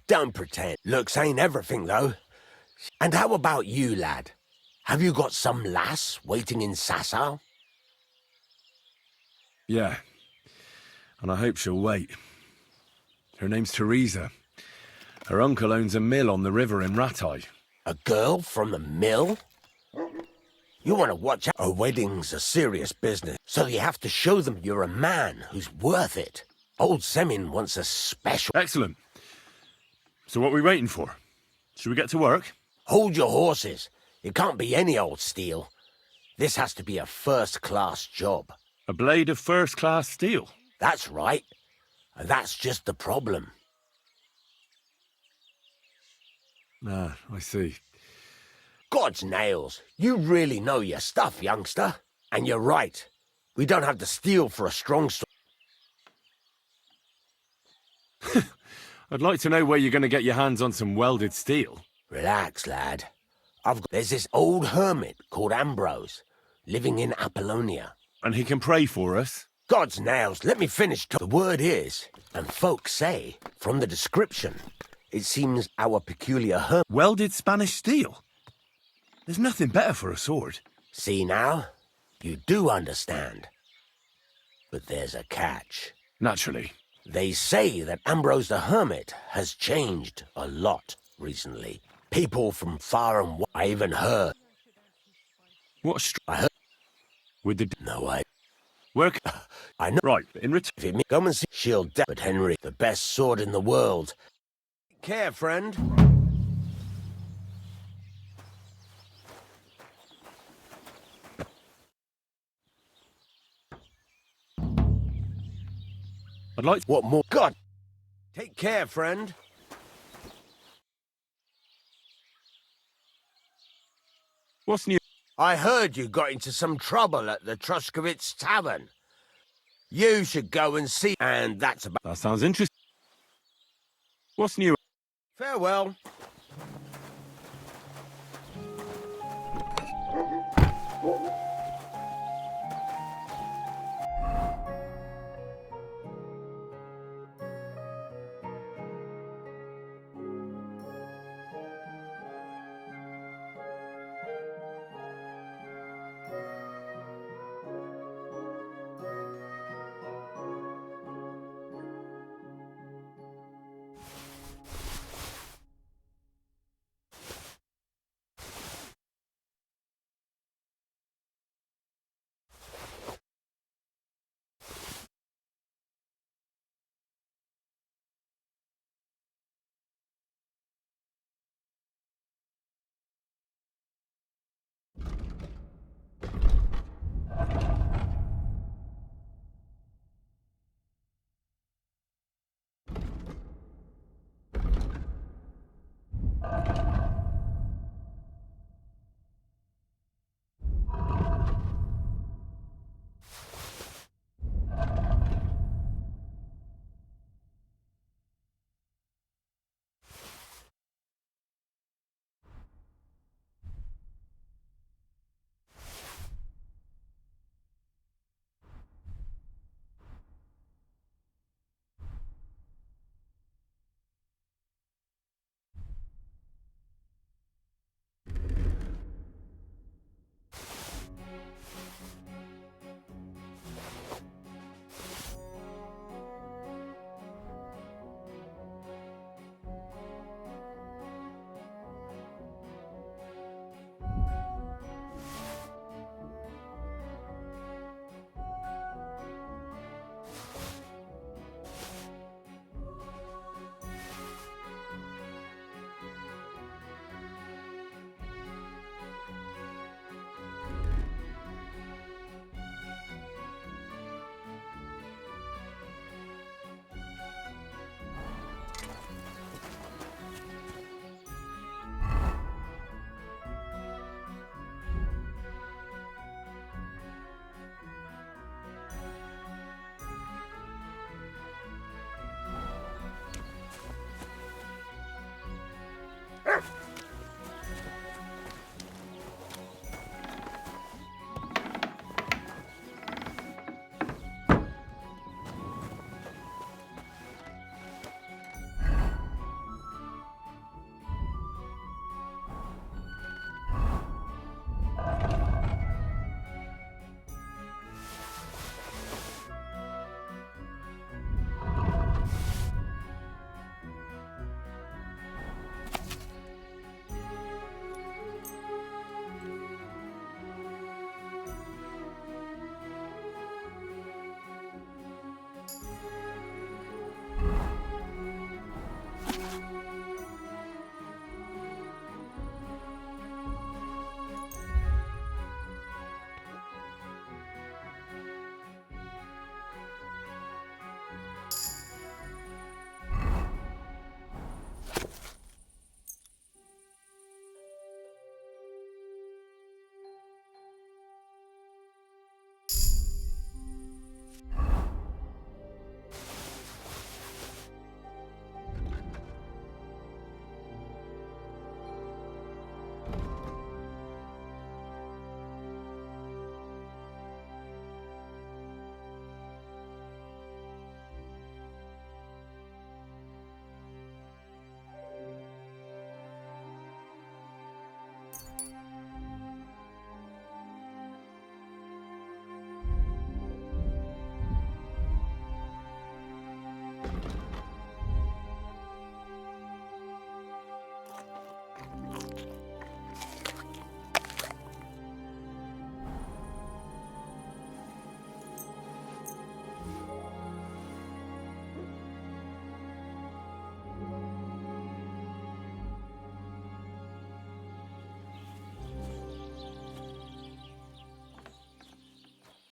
Speaker 5: Don't pretend. Looks ain't everything, though. And how about you, lad? Have you got some lass waiting in Sasau?
Speaker 2: Yeah. And I hope she'll wait. Her name's Teresa. Her uncle owns a mill on the river in Ratai.
Speaker 5: A girl from the mill? You want to watch out. A wedding's a serious business, so you have to show them you're a man who's worth it. Old Semine wants a special...
Speaker 2: Excellent. So what are we waiting for? Should we get to work?
Speaker 5: Hold your horses. It can't be any old steel. This has to be a first-class job.
Speaker 2: A blade of first-class steel?
Speaker 5: That's right. And that's just the problem.
Speaker 2: Ah, I see.
Speaker 5: God's nails. You really know your stuff, youngster. And you're right. We don't have the steel for a strong sword.
Speaker 2: I'd like to know where you're going to get your hands on some welded steel.
Speaker 5: Relax, lad. There's this old hermit called Ambrose, living in Apollonia.
Speaker 2: And he can pray for us?
Speaker 5: God's nails, let me finish. The word is, and folks say, from the description, it seems our peculiar hermit...
Speaker 2: Welded Spanish steel? There's nothing better for a sword.
Speaker 5: See now? You do understand. But there's a catch.
Speaker 2: Naturally.
Speaker 5: They say that Ambrose the Hermit has changed a lot recently. People from far and wide. I even heard.
Speaker 2: What
Speaker 5: I heard.
Speaker 2: With the...
Speaker 5: No way.
Speaker 2: Where...
Speaker 5: I know.
Speaker 2: Right, in return...
Speaker 5: If you come and see... She'll But Henry, the best sword in the world. Take care, friend.
Speaker 2: I'd like...
Speaker 5: What more? God! Take care, friend.
Speaker 2: What's new?
Speaker 5: I heard you got into some trouble at the Truskowitz Tavern. You should go and see... And that's about...
Speaker 2: That sounds interesting. What's new?
Speaker 5: Farewell.